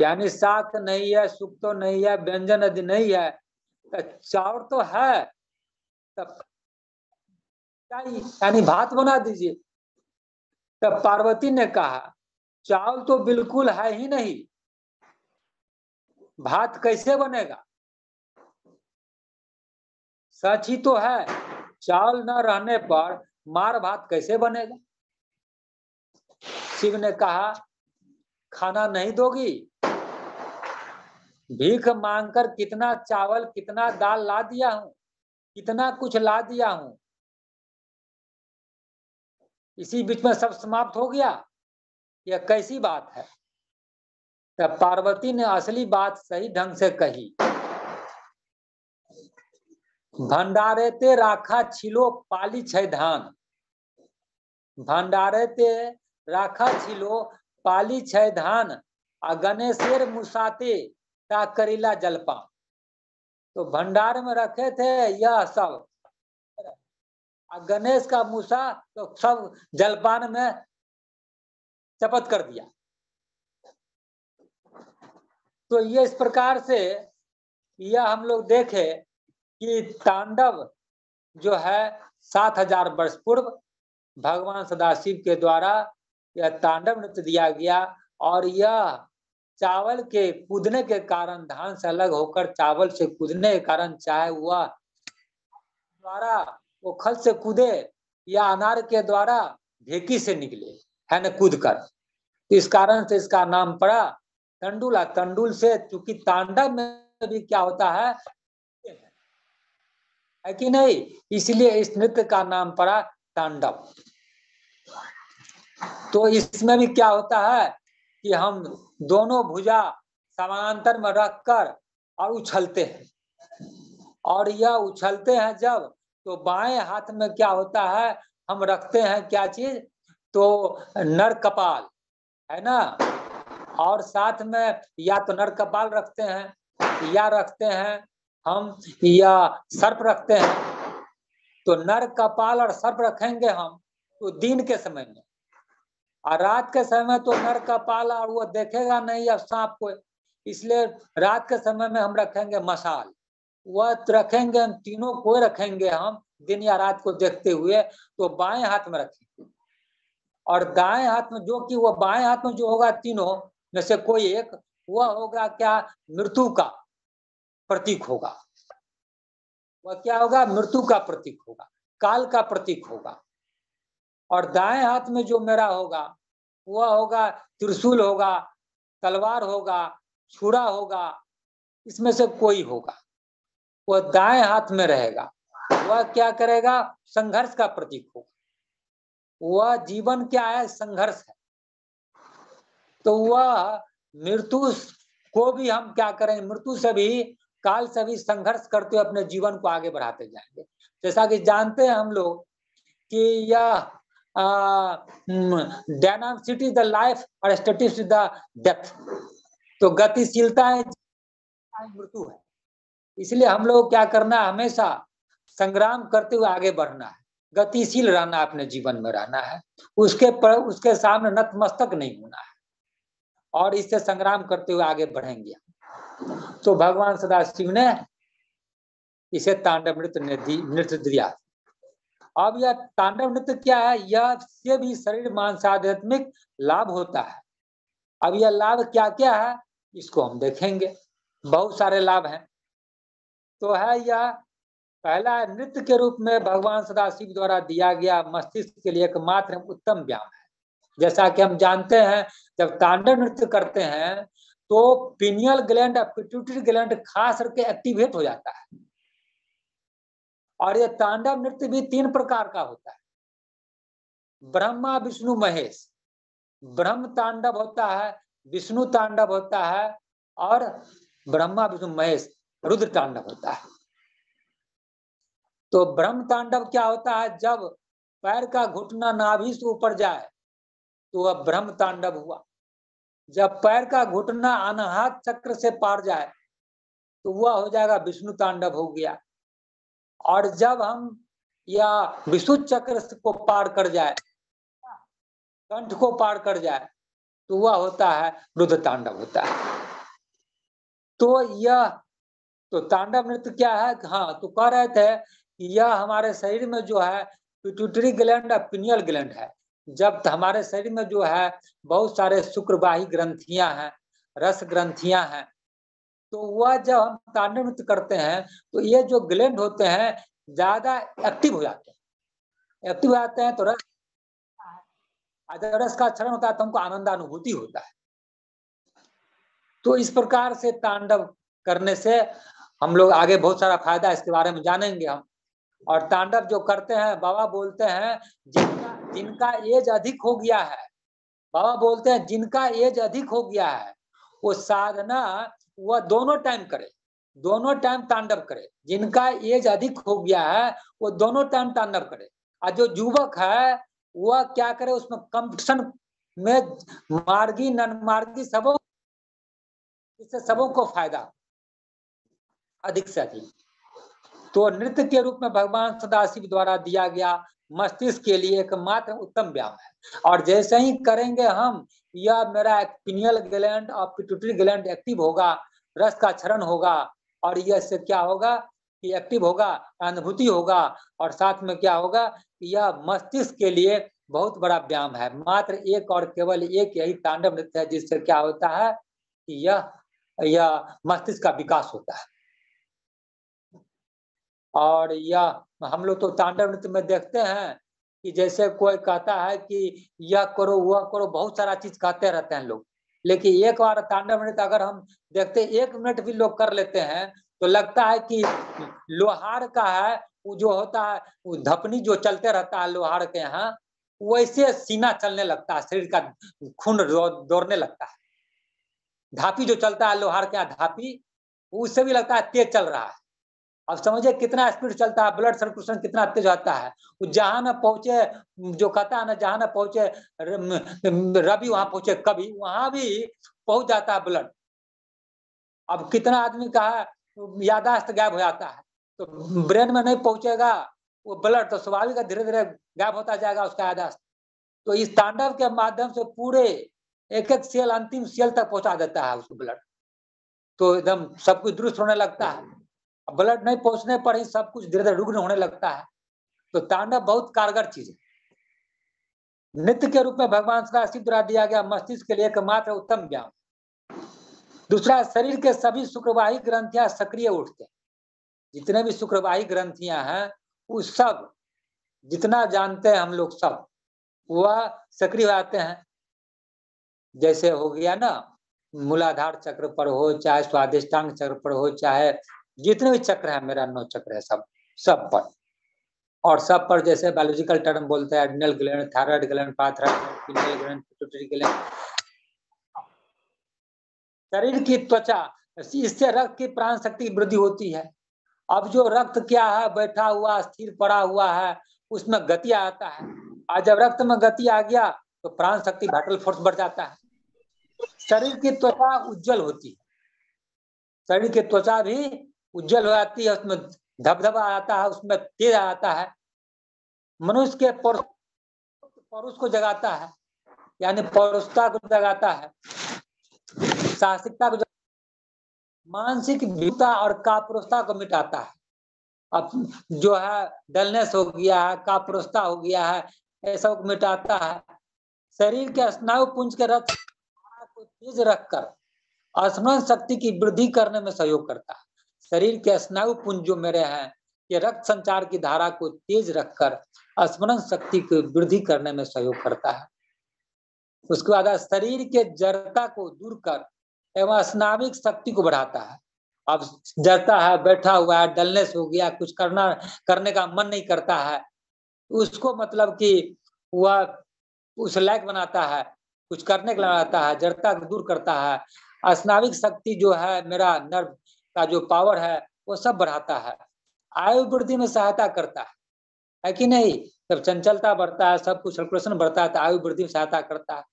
यानी साक नहीं है, सुख तो नहीं है, व्यंजन यदि नहीं है, तो चावल तो है, तब चाहिए यानी भात बना दीजिए। तब पार्वती ने कहा चावल तो बिल्कुल है ही नहीं, भात कैसे बनेगा, सच ही तो है, चावल न रहने पर मार भात कैसे बनेगा। शिव ने कहा खाना नहीं दोगी, भीख मांगकर कितना चावल कितना दाल ला दिया हूं, कितना कुछ ला दिया हूं, इसी बीच में सब समाप्त हो गया, यह कैसी बात है। तब पार्वती ने असली बात सही ढंग से कही, भंडारेते राखा छिलो पाली छै धान, भंडारेते राखा छिलो पाली छै धान, आ गणेशेर मुसाते ता करीला जलपान। तो भंडार में रखे थे यह सब, गणेश का मूसा तो सब जलपान में चपत कर दिया। तो ये इस प्रकार से यह हम लोग देखे कि तांडव जो है 7000 वर्ष पूर्व भगवान सदाशिव के द्वारा यह तांडव नृत्य दिया गया, और यह चावल के कूदने के कारण, धान से अलग होकर चावल से कूदने के कारण, चाहे वह द्वारा ओखल से कूदे या अनार के द्वारा ढेकी से निकले है न कूद कर, इस कारण से इसका नाम पड़ा तंडुला। तंडुल से, चूंकि तांडव में भी क्या होता है कि नहीं, इसलिए इस नृत्य का नाम पड़ा तांडव। तो इसमें भी क्या होता है कि हम दोनों भुजा समानांतर में रखकर और उछलते हैं, और यह उछलते हैं जब, तो बाएं हाथ में क्या होता है, हम रखते हैं क्या चीज, तो नर कपाल है ना, और साथ में या तो नर कपाल रखते हैं या रखते हैं हम या सर्प रखते हैं। तो नर कपाल और सर्प रखेंगे हम तो दिन के समय में, और रात के समय तो नर कपाल और वो देखेगा नहीं अब सांप को, इसलिए रात के समय में हम रखेंगे मशाल, वह रखेंगे हम तीनों को रखेंगे हम दिन या रात को देखते हुए, तो बाएं हाथ में रखेंगे। और दाएं हाथ में जो कि वो बाएं हाथ में जो होगा तीनों में से कोई एक, वह होगा क्या, मृत्यु का प्रतीक होगा। वह क्या होगा, मृत्यु का प्रतीक होगा, काल का प्रतीक होगा। और दाएं हाथ में जो मेरा होगा वह होगा त्रिशूल होगा, तलवार होगा, छुरा होगा, इसमें से कोई होगा। वह दाएं हाथ में रहेगा, वह क्या करेगा, संघर्ष का प्रतीक होगा। वह जीवन क्या है, संघर्ष है। तो वह मृत्यु को भी हम क्या करेंगे, मृत्यु से भी, काल से भी संघर्ष करते हुए अपने जीवन को आगे बढ़ाते जाएंगे। जैसा कि जानते हैं हम लोग कि यह डायनामिसिटी द लाइफ और स्टैटिस्टिक्स द डेथ। तो गतिशीलता है, मृत्यु है। इसलिए हम लोग क्या करना है, हमेशा संग्राम करते हुए आगे बढ़ना है, गतिशील रहना, अपने जीवन में रहना है, उसके सामने नतमस्तक नहीं होना है, और इससे संग्राम करते हुए आगे बढ़ेंगे। तो भगवान सदाशिव ने इसे तांडव नृत्य दिया। अब यह तांडव नृत्य क्या है, यह से भी शरीर मानस आध्यात्मिक लाभ होता है। अब यह लाभ क्या क्या है, इसको हम देखेंगे। बहुत सारे लाभ हैं। तो है यह पहला नृत्य के रूप में भगवान सदाशिव द्वारा दिया गया मस्तिष्क के लिए एकमात्र उत्तम व्यायाम है। जैसा कि हम जानते हैं, जब तांडव नृत्य करते हैं तो पिनियल ग्लैंड और पिट्यूटरी ग्लैंड खास करके एक्टिवेट हो जाता है। और यह तांडव नृत्य भी 3 प्रकार का होता है, ब्रह्मा विष्णु महेश। ब्रह्म तांडव होता है, विष्णु तांडव होता है, और ब्रह्मा विष्णु महेश रुद्र तांडव होता है। तो ब्रह्म तांडव क्या होता है, जब पैर का घुटना नाभि से ऊपर जाए तो वह ब्रह्म तांडव हुआ। जब पैर का घुटना अनाहत चक्र से पार जाए तो वह हो जाएगा विष्णु तांडव हो गया। और जब हम या विशुद्ध चक्र को पार कर जाए, कंठ को पार कर जाए, तो वह होता है रुद्र तांडव होता है। तो यह तो तांडव नृत्य क्या है, हाँ, तो कह रहे थे कि यह हमारे शरीर में जो है पिट्यूटरी ग्लैंड और पिनियल ग्लैंड है। जब हमारे शरीर में जो है बहुत सारे शुक्रवाही ग्रंथियां हैं, रस ग्रंथियां हैं, तो वह जब हम तांडव नृत्य करते हैं तो ये जो ग्लैंड होते हैं ज्यादा एक्टिव हो जाते हैं। एक्टिव हो जाते हैं तो रस का क्षरण होता है, तो हमको आनंदानुभूति होता है। तो इस प्रकार से तांडव करने से हम लोग आगे बहुत सारा फायदा, इसके बारे में जानेंगे हम। और तांडव जो करते हैं, बाबा बोलते हैं जिनका एज अधिक हो गया है, बाबा बोलते हैं जिनका एज अधिक हो गया है वो साधना वह दोनों टाइम करे, दोनों टाइम तांडव करे। जिनका एज अधिक हो गया है वो दोनों टाइम तांडव करे। और जो युवक है वह क्या करे, उसमें कंपटीशन में मार्गी नन मार्गी सबों, इससे सबों को फायदा अधिक से अधिक। तो नृत्य के रूप में भगवान सदाशिव द्वारा दिया गया मस्तिष्क के लिए एकमात्र उत्तम व्यायाम है। और जैसे ही करेंगे हम, यह मेरा पिनियल ग्लैंड और पिट्यूटरी ग्लैंड एक्टिव होगा, रस का क्षरण होगा, और यह से क्या होगा कि एक्टिव होगा, अनुभूति होगा, और साथ में क्या होगा, यह मस्तिष्क के लिए बहुत बड़ा व्यायाम है। मात्र एक और केवल एक यही तांडव नृत्य है जिससे क्या होता है कि यह मस्तिष्क का विकास होता है। और यह हम लोग तो तांडव नृत्य में देखते हैं कि जैसे कोई कहता है कि यह करो वह करो, बहुत सारा चीज कहते रहते हैं लोग, लेकिन एक बार तांडव नृत्य अगर हम देखते 1 मिनट भी लोग कर लेते हैं तो लगता है कि लोहार का है, वो जो होता है वो धपनी जो चलते रहता है लोहार के यहाँ, वैसे सीना चलने लगता है, शरीर का खून दौड़ने लगता है। धापी जो चलता है लोहार के यहाँ, धापी, उससे भी लगता है तेज चल रहा है। अब समझिए कितना स्पीड चलता है, ब्लड सर्कुलेशन कितना तेज होता है। जहां न पहुंचे, जो कहता है ना, जहां न पहुंचे रवि वहां पहुंचे कभी, वहां भी पहुंच जाता है ब्लड। अब कितना आदमी का यादाश्त गायब हो जाता है, तो ब्रेन में नहीं पहुंचेगा वो ब्लड, तो स्वाभाविक धीरे धीरे गायब होता जाएगा उसका यादाश्त। तो इस तांडव के माध्यम से पूरे एक एक सेल, अंतिम सेल तक पहुंचा देता है उसको ब्लड, तो एकदम सब कुछ दुरुस्त होने लगता है। ब्लड नहीं पहुंचने पर ही सब कुछ धीरे धीरे रुग्ण होने लगता है। तो तांडव बहुत कारगर चीज है। नित्य के रूप में भगवान शिव द्वारा दिया गया मस्तिष्क के लिए एकमात्र उत्तम ज्ञान। दूसरा, शरीर के सभी शुक्रवाही ग्रंथियां सक्रिय उठते हैं। जितने भी शुक्रवाही ग्रंथियां हैं वो सब, जितना जानते हैं हम लोग सब, वह सक्रिय हो जाते हैं। जैसे हो गया ना, मूलाधार चक्र पर हो, चाहे स्वादिष्टांग चक्र पर हो, चाहे जितने भी चक्र है, मेरा 9 चक्र है, सब पर। और सब पर जैसे बायोलॉजिकल टर्म बोलते हैं, adrenal gland, thyroid gland, parathyroid, pineal gland, pituitary gland. शरीर की त्वचा, इससे रक्त की प्राण शक्ति की वृद्धि होती है। अब जो रक्त क्या है, बैठा हुआ स्थिर पड़ा हुआ है, उसमें गति आता है। और जब रक्त में गति आ गया तो प्राण शक्ति, वाइटल फोर्स बढ़ जाता है। शरीर की त्वचा उज्जवल होती है, शरीर की त्वचा भी उज्जवल हो जाती है, उसमें धबधबा आता है, उसमें तेज आता है। मनुष्य के पौरुष को जगाता है, यानी पौरुषता को जगाता है, साहसिकता को, मानसिक भीरुता और कापुरुषता को मिटाता है। अब जो है डलनेस हो गया है, कापुरुषता हो गया है, ऐसा को मिटाता है। शरीर के स्नायु पुंज के रक्त को तेज रखकर स्मरण शक्ति की वृद्धि करने में सहयोग करता है। शरीर के स्नायु पुंज जो मेरे हैं, ये रक्त संचार की धारा को तेज रखकर स्मरण शक्ति की वृद्धि करने में सहयोग करता है। उसके बाद शरीर के जड़ता को दूर कर एवं स्नाविक शक्ति को बढ़ाता है। अब जड़ता है, बैठा हुआ है, डलनेस हो गया, कुछ करने का मन नहीं करता है, उसको मतलब कि वह उस लायक बनाता है, कुछ करने के लिए बनाता है, जड़ता को दूर करता है। स्नाविक शक्ति जो है, मेरा नर्व का जो पावर है, वो सब बढ़ाता है। आयु वृद्धि में सहायता करता है कि नहीं? जब चंचलता बढ़ता है, सब कुछ सर्कुलेशन बढ़ता है, तो आयु वृद्धि में सहायता करता है।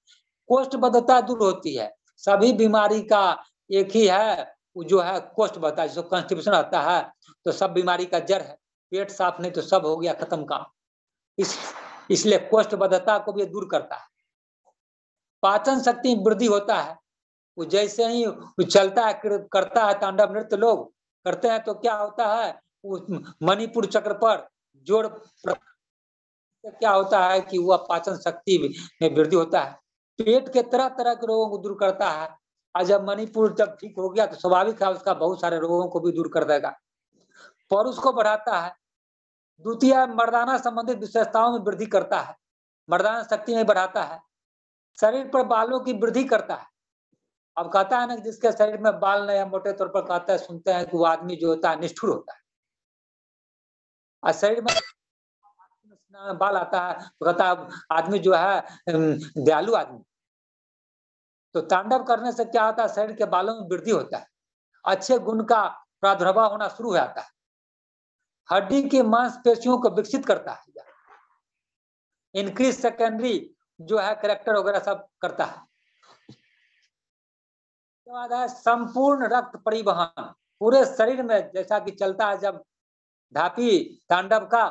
कोष्ठबद्धता दूर होती है। सभी बीमारी का एक ही है, जो है कोष्ठबद्धता, जिसको कॉन्स्टिपेशन आता है, तो सब बीमारी का जड़ है। पेट साफ नहीं तो सब हो गया खत्म काम। इसलिए कोष्ठबद्धता को भी दूर करता है। पाचन शक्ति वृद्धि होता है। वो जैसे ही चलता है, करता है तांडव नृत्य, लोग करते हैं, तो क्या होता है, मणिपुर चक्र पर जोड़ क्या होता है कि वह पाचन शक्ति में वृद्धि होता है। पेट के तरह तरह के रोगों को दूर करता है। और जब मणिपुर जब ठीक हो गया तो स्वाभाविक है उसका बहुत सारे रोगों को भी दूर कर देगा। पौरुष को बढ़ाता है। द्वितीय, मर्दाना संबंधित विशेषताओं में वृद्धि करता है, मर्दाना शक्ति में बढ़ाता है। शरीर पर बालों की वृद्धि करता है। अब कहता है ना, जिसके शरीर में बाल नहीं है, मोटे तौर पर कहता है, सुनते हैं कि वो आदमी जो होता है निष्ठुर होता है। और शरीर में बाल आता है तो कहता है आदमी जो है दयालु आदमी। तो तांडव करने से क्या होता है, शरीर के बालों में वृद्धि होता है, अच्छे गुण का प्रादुर्भाव होना शुरू हो जाता है। हड्डी की मांसपेशियों को विकसित करता है, इंक्रीज सेकेंडरी जो है कैरेक्टर वगैरह सब करता है। संपूर्ण रक्त परिवहन पूरे शरीर में, जैसा कि चलता है जब धापी तांडव का,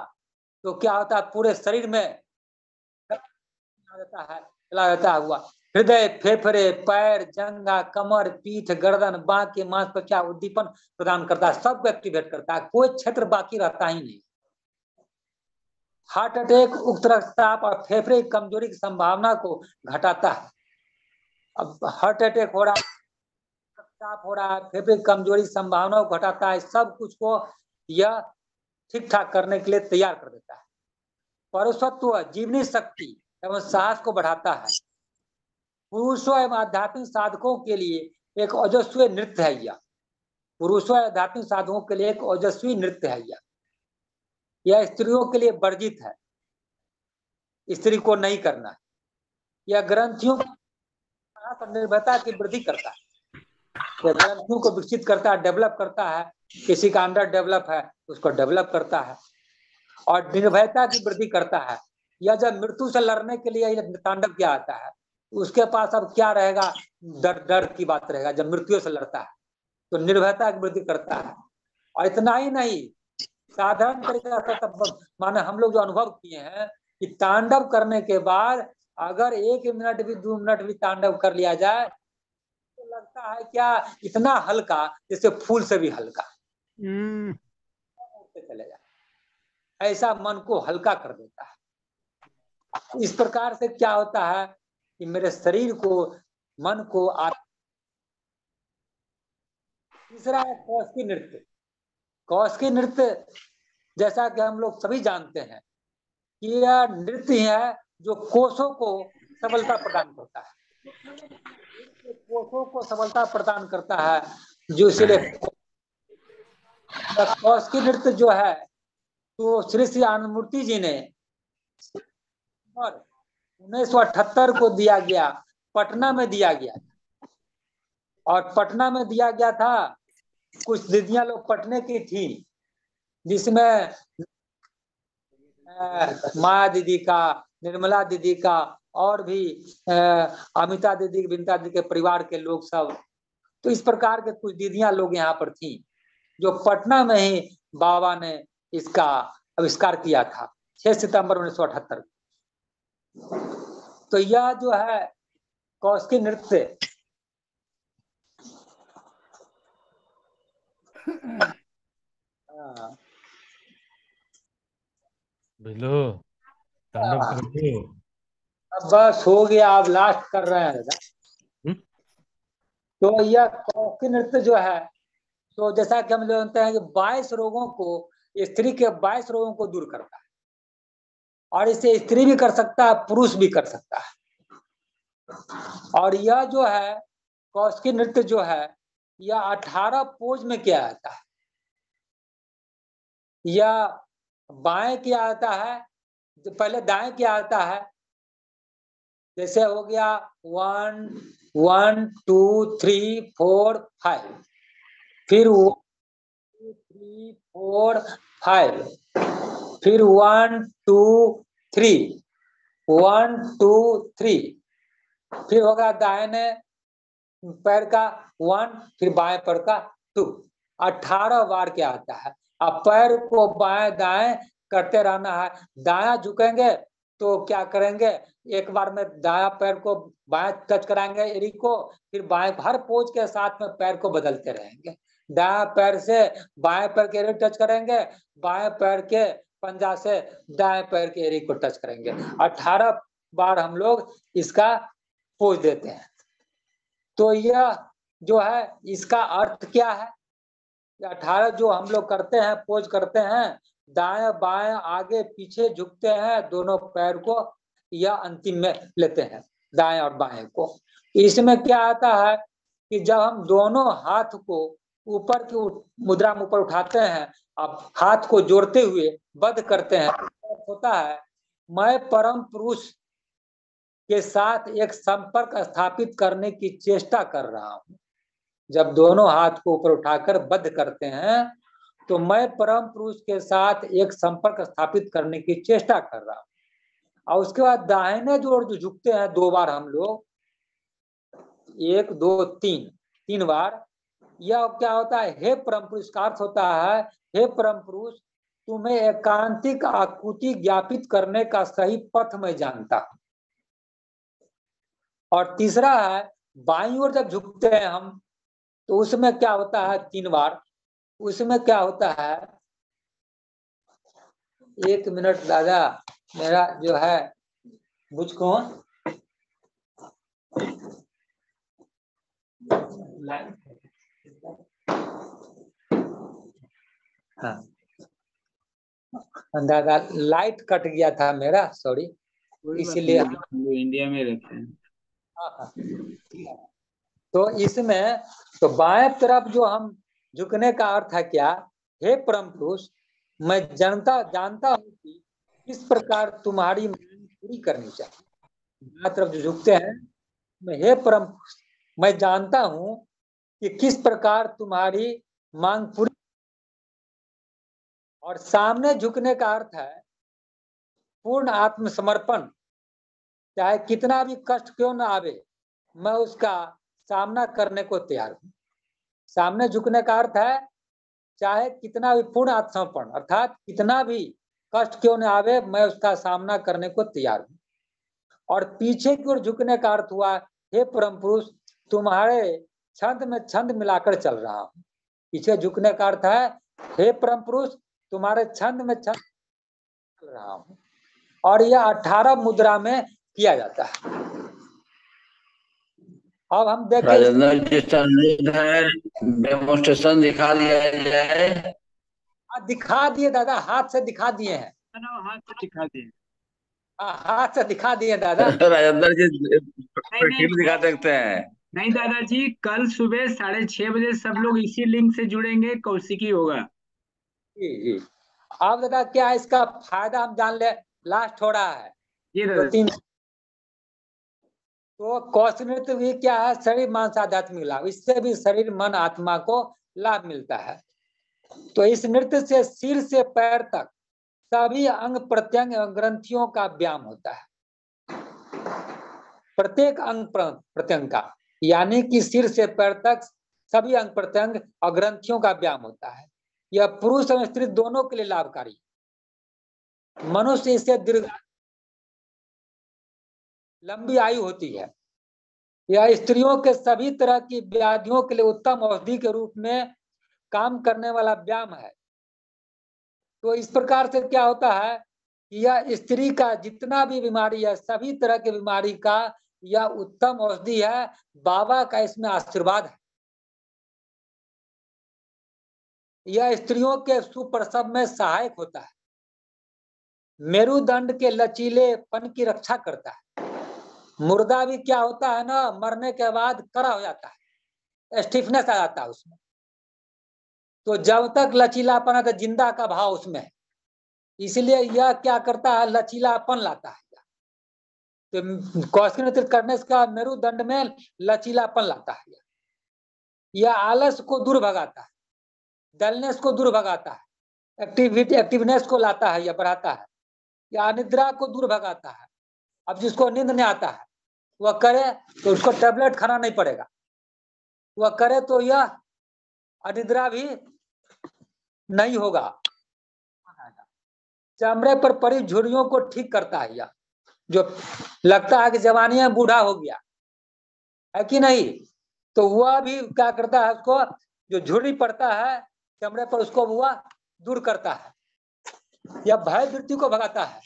तो क्या होता है पूरे शरीर में चला जाता है हुआ। हृदय, फेफड़े, पैर, जंघा, कमर, पीठ, गर्दन, बांह के मांसपेशियां उद्दीपन प्रदान करता है, सबको एक्टिवेट करता है, कोई क्षेत्र बाकी रहता ही नहीं। हार्ट अटैक, उच्च रक्तचाप और फेफड़े की कमजोरी की संभावना को घटाता है। अब हार्ट अटैक हो रहा है, रक्तचाप हो रहा है, फेफड़े की कमजोरी संभावना को घटाता है, सब कुछ को यह ठीक ठाक करने के लिए तैयार कर देता है। पौरुषत्व, जीवनी शक्ति एवं साहस को बढ़ाता है। पुरुषों एवं आध्यात्मिक साधकों के लिए एक ओजस्वी नृत्य है यह। पुरुषों एवं आध्यात्मिक साधकों के लिए एक ओजस्वी नृत्य है यह स्त्रियों के लिए वर्जित है, स्त्री को नहीं करना। यह ग्रंथियों पर निर्भरता की वृद्धि करता है, यह ग्रंथियों को विकसित करता है, डेवलप करता है। किसी का अंडर डेवलप है उसको डेवलप करता है, और निर्भयता की वृद्धि करता है। यह जब मृत्यु से लड़ने के लिए तांडव किया आता है, उसके पास अब क्या रहेगा, डर की बात रहेगा। जब मृत्यु से लड़ता है तो निर्भयता की वृद्धि करता है। और इतना ही नहीं, साधारण तरीका से माने हम लोग जो अनुभव किए हैं कि तांडव करने के बाद अगर 1 मिनट भी 2 मिनट भी तांडव कर लिया जाए तो लगता है क्या इतना हल्का, जैसे फूल से भी हल्का चले जाए, ऐसा मन को हल्का कर देता है। इस प्रकार से क्या होता है कि मेरे शरीर को, मन को तीसरा है कौशिकी नृत्य। कौशिकी नृत्य जैसा कि हम लोग सभी जानते हैं कि यह नृत्य ही है जो कोषों को सबलता प्रदान करता है, कोषों को सबलता प्रदान करता है, जो इसलिए कौशिकी नृत्य जो है तो श्री श्री आनंद मूर्ति जी ने और 1978 को दिया गया, पटना में दिया गया, और पटना में दिया गया था। कुछ दीदियां लोग पटने की थी, जिसमें माया दीदी का, निर्मला दीदी का, और भी अमिता दीदी, बिंता दीदी के परिवार के लोग सब। तो इस प्रकार के कुछ दीदियां लोग यहाँ पर थी, जो पटना में ही बाबा ने इसका आविष्कार किया था 6 सितंबर 1978। तो यह जो है कौशिकी नृत्य बिल्लू तांडव करो। अब बस हो गया, अब लास्ट कर रहे हैं दादा। तो यह कौशिकी नृत्य जो है, तो जैसा कि हम जानते हैं कि 22 रोगों को, स्त्री के 22 रोगों को दूर करता है, और इसे स्त्री भी कर सकता है, पुरुष भी कर सकता है। और यह जो है कौशिकी नृत्य जो है, यह 18 पोज में किया जाता है। यह बाएं किया जाता है, पहले दाएं किया जाता है, जैसे हो गया 1 1 2 3 4 5, फिर 1 2 3 4 5, फिर 1 2 3, 1 2 3, फिर होगा दाहिने पैर का 1, फिर बाएं पैर का 2। 18 बार क्या आता है। अब पैर को बाएं दाएं करते रहना है। दायां झुकेंगे तो क्या करेंगे, एक बार में दायां पैर को बाएं टच कराएंगे एड़ी को, फिर बाएं, हर पोज के साथ में पैर को बदलते रहेंगे। दायां पैर से बाएं पैर के एड़ी टच करेंगे, बाएं पैर के पंजा से दाएं पैर के एड़ी को टच करेंगे। 18 बार हम लोग इसका पोज देते हैं। तो यह जो है, इसका अर्थ क्या है, 18 जो हम लोग करते हैं, पोज करते हैं, दाएं बाएं आगे पीछे झुकते हैं दोनों पैर को, या अंतिम में लेते हैं दाएं और बाएं को। इसमें क्या आता है कि जब हम दोनों हाथ को ऊपर की मुद्रा में ऊपर उठाते हैं, अब हाथ को जोड़ते हुए बंद करते हैं, होता है मैं परम पुरुष के साथ एक संपर्क स्थापित करने की चेष्टा कर रहा हूं। जब दोनों हाथ को ऊपर उठाकर बंद करते हैं तो मैं परम पुरुष के साथ एक संपर्क स्थापित करने की चेष्टा कर रहा हूं। और उसके बाद दाहिने जोड़ जो झुकते हैं 2 बार हम लोग, 1 2 3 बार, यह क्या होता है, हे परम पुरुष का अर्थ होता है, हे परम पुरुष तुम्हें एकांतिक आकुति ज्ञापित करने का सही पथ मैं जानता हूं। और तीसरा है बाईं ओर जब झुकते हैं हम, तो उसमें क्या होता है 3 बार, उसमें क्या होता है, 1 मिनट दादा, मेरा जो है मुझको हाँ दादा लाइट कट गया था मेरा, सॉरी, इसलिए इंडिया में रहते हैं। हाँ। तो इसमें तो बाएं तरफ जो हम झुकने का अर्थ है क्या, हे परम पुरुष मैं जानता हूँ कि किस प्रकार तुम्हारी मांग पूरी करनी चाहिए। बाएं तरफ जो झुकते हैं, मैं हे परम पुरुष मैं जानता हूँ कि किस प्रकार तुम्हारी मांग पूरी। और सामने झुकने का अर्थ है पूर्ण आत्मसमर्पण, चाहे कितना भी कष्ट क्यों ना आवे, मैं उसका सामना करने को तैयार हूं। सामने झुकने का अर्थ है चाहे कितना भी पूर्ण आत्मसमर्पण, अर्थात कितना भी कष्ट क्यों न आवे, मैं उसका सामना करने को तैयार हूं। और पीछे की ओर झुकने का अर्थ हुआ, हे परम पुरुष तुम्हारे छंद में छंद मिलाकर चल रहा हूं। पीछे झुकने का अर्थ है, हे परम पुरुष तुम्हारे छंद में छंद चल रहा हूं। और यह 18 मुद्रा में किया जाता है। अब हम देखें, राजेंद्र जी संदिग्ध है, डेमोन्स्ट्रेशन दिखा दिया जाए। दिखा दिए दादा, हाथ से दिखा दिए हैं। हाथ से दिखा दिए। हाथ से दिखा दिए दादा। राजेंद्र जी नहीं, दिखा सकते हैं। नहीं दादाजी, कल सुबह 6:30 बजे सब लोग इसी लिंक से जुड़ेंगे, कौशिकी होगा। जी। अब दादा क्या है इसका फायदा हम जान ले, लास्ट हो रहा है ये 2-3। तो कौशिक नृत्य भी क्या है, शरीर मानस आध्यात्मिक लाभ, इससे भी शरीर मन आत्मा को लाभ मिलता है। तो इस नृत्य से सिर से पैर तक सभी अंग प्रत्यंग एवं ग्रंथियों का व्यायाम होता है। प्रत्येक अंग प्रत्यंग का, यानी कि सिर से पैर तक सभी अंग प्रत्यंग और ग्रंथियों का व्यायाम होता है। यह पुरुष एवं स्त्री दोनों के लिए लाभकारी। मनुष्य इससे दीर्घ लंबी आयु होती है। यह स्त्रियों के सभी तरह की व्याधियों के लिए उत्तम औषधि के रूप में काम करने वाला व्यायाम है। तो इस प्रकार से क्या होता है कि यह स्त्री का जितना भी बीमारी है, सभी तरह की बीमारी का यह उत्तम औषधि है। बाबा का इसमें आशीर्वाद है। यह स्त्रियों के सुप्रसव में सहायक होता है। मेरुदंड के लचीलेपन की रक्षा करता है। मुर्दा भी क्या होता है ना, मरने के बाद कड़ा हो जाता है, स्टिफनेस आ जाता है उसमें। तो जब तक लचीलापन है तो जिंदा का भाव उसमें है, इसलिए यह क्या करता है, लचीलापन लाता है। तो कौशिक नृत्य करने का मेरुदंड में लचीलापन लाता है। यह आलस को दूर भगाता है, डलनेस को दूर भगाता है, एक्टिवनेस को लाता है या बढ़ाता है। यह अनिद्रा को दूर भगाता है। अब जिसको नींद नहीं आता है वह करे तो उसको टेबलेट खाना नहीं पड़ेगा, वह करे तो यह अनिद्रा भी नहीं होगा। चमड़े पर पड़ी झुर्रियों को ठीक करता है। यह जो लगता है कि जवानी में बूढ़ा हो गया है कि नहीं, तो वह भी क्या करता है, उसको जो झुर्री पड़ता है चमड़े पर उसको वह दूर करता है। यह भय वृत्ति को भगाता है।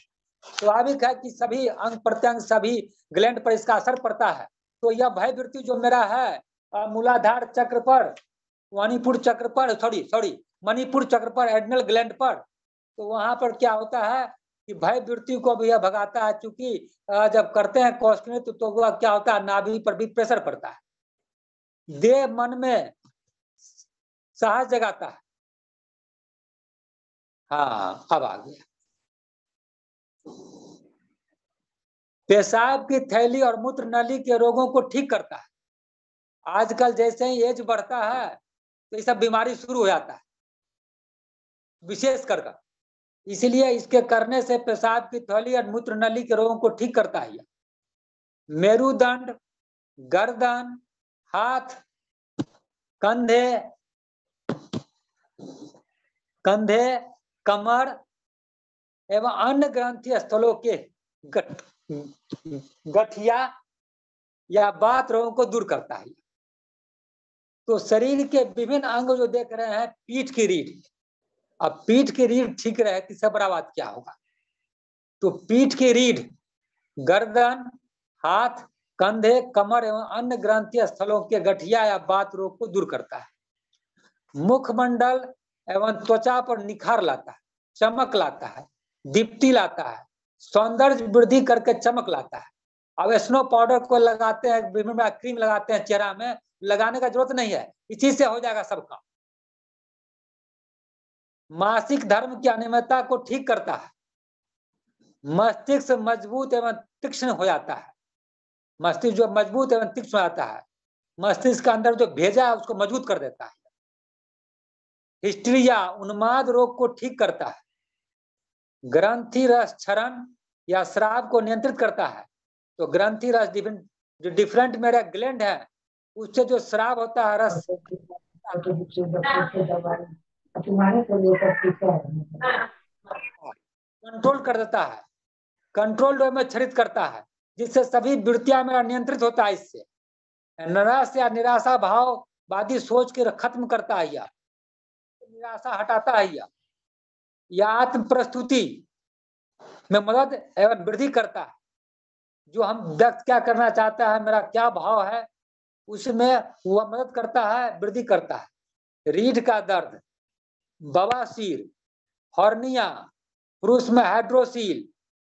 स्वाभाविक है कि सभी अंग प्रत्यंग सभी ग्लैंड पर इसका असर पड़ता है। तो यह भय वृत्ति जो मेरा है मूलाधार चक्र पर, मणिपुर चक्र पर, मणिपुर चक्र पर, एड्रिनल ग्लैंड पर, तो वहां पर क्या होता है कि भय वृत्ति को भी यह भगाता है। चूंकि जब करते हैं कौशिक नृत्य तो वह क्या होता है, नाभि पर भी प्रेशर पड़ता है, देह मन में साहस जगाता है। हाँ, अब आ गया। पेशाब की थैली और मूत्र नली के रोगों को ठीक करता है। आजकल जैसे ही एज बढ़ता है तो ये सब बीमारी शुरू हो जाता है, विशेष कर। इसलिए इसके करने से पेशाब की थैली और मूत्र नली के रोगों को ठीक करता है। मेरुदंड, गर्दन, हाथ, कंधे, कमर एवं अन्य ग्रंथि स्थलों के गठिया या बात रोगों को दूर करता है। तो शरीर के विभिन्न अंग जो देख रहे हैं, पीठ की रीढ़, अब पीठ की रीढ़ ठीक रहे कि सब बड़ा बात क्या होगा। तो पीठ की रीढ़, गर्दन, हाथ, कंधे, कमर एवं अन्य ग्रंथि स्थलों के गठिया या बात रोग को दूर करता है। मुखमंडल एवं त्वचा पर निखार लाता है, चमक लाता है, दीप्ति लाता है, सौंदर्य वृद्धि करके चमक लाता है। अब स्नो पाउडर को लगाते हैं, विभिन्न क्रीम लगाते हैं चेहरा में, लगाने का जरूरत नहीं है, इसी से हो जाएगा सबका। मासिक धर्म की अनियमितता को ठीक करता है। मस्तिष्क मजबूत एवं तीक्ष्ण हो जाता है। मस्तिष्क जो मजबूत एवं तीक्ष्ण हो जाता है, मस्तिष्क के अंदर जो भेजा है उसको मजबूत कर देता है। हिस्ट्रिया, उन्माद रोग को ठीक करता है। ग्रंथि रस क्षरण या श्राव को नियंत्रित करता है। तो ग्रंथि रस जो डिफरेंट मेरा ग्लैंड है उससे जो श्राव होता है, रस कंट्रोल कर देता है, कंट्रोल में क्षरित करता है, जिससे सभी वृत्तियां मेरा नियंत्रित होता है। इससे निराश या निराशा भाव वादी सोच के खत्म करता है, यह निराशा हटाता है। यह आत्म प्रस्तुति में मदद एवं वृद्धि करता है। जो हम व्यक्त क्या करना चाहता है, मेरा क्या भाव है, उसमें वह मदद करता है, वृद्धि करता है। रीढ़ का दर्द, बवासीर, हॉर्निया, पुरुष में हाइड्रोसील,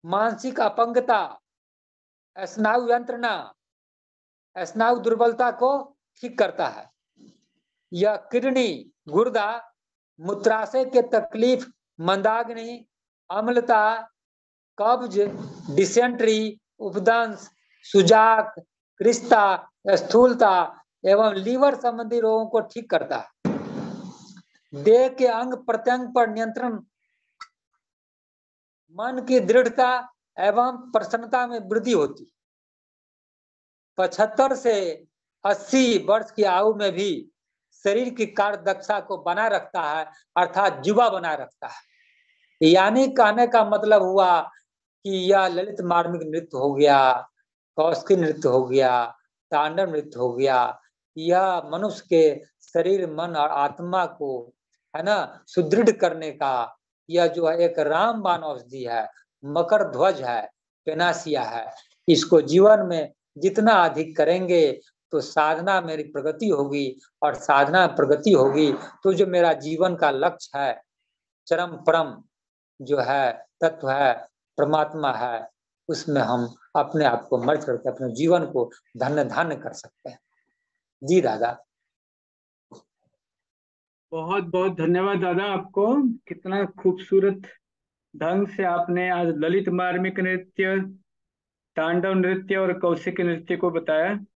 मानसिक अपंगता, स्नायु यंत्रणा, स्नायु दुर्बलता को ठीक करता है। यह किडनी, गुर्दा, मूत्राशय के तकलीफ, मंदाग्नि, अम्लता, कब्ज, डिसेंट्री, उपदंश, सुजाक, क्रिस्ता, स्थूलता एवं लीवर संबंधी रोगों को ठीक करता है। देह के अंग प्रत्यंग पर नियंत्रण, मन की दृढ़ता एवं प्रसन्नता में वृद्धि होती। 75 से 80 वर्ष की आयु में भी शरीर की कार्य दक्षता को बनाए रखता है, अर्थात युवा बनाए रखता है। यानी कहने का मतलब हुआ कि यह ललित मार्मिक नृत्य हो गया, कौशिकी नृत्य हो गया, तांडव नृत्य हो गया, यह मनुष्य के शरीर, मन और आत्मा को है ना सुदृढ़ करने का यह जो है एक रामबाण औषधि है, मकर ध्वज है, पेनासिया है। इसको जीवन में जितना अधिक करेंगे तो साधना मेरी प्रगति होगी, और साधना प्रगति होगी तो जो मेरा जीवन का लक्ष्य है, चरम परम जो है तत्व है, परमात्मा है, उसमें हम अपने आप को मर्ज करके अपने जीवन को धन्य धान्य कर सकते हैं। जी दादा, बहुत बहुत धन्यवाद दादा आपको। कितना खूबसूरत ढंग से आपने आज ललित मार्मिक नृत्य, तांडव नृत्य और कौशिकी नृत्य को बताया।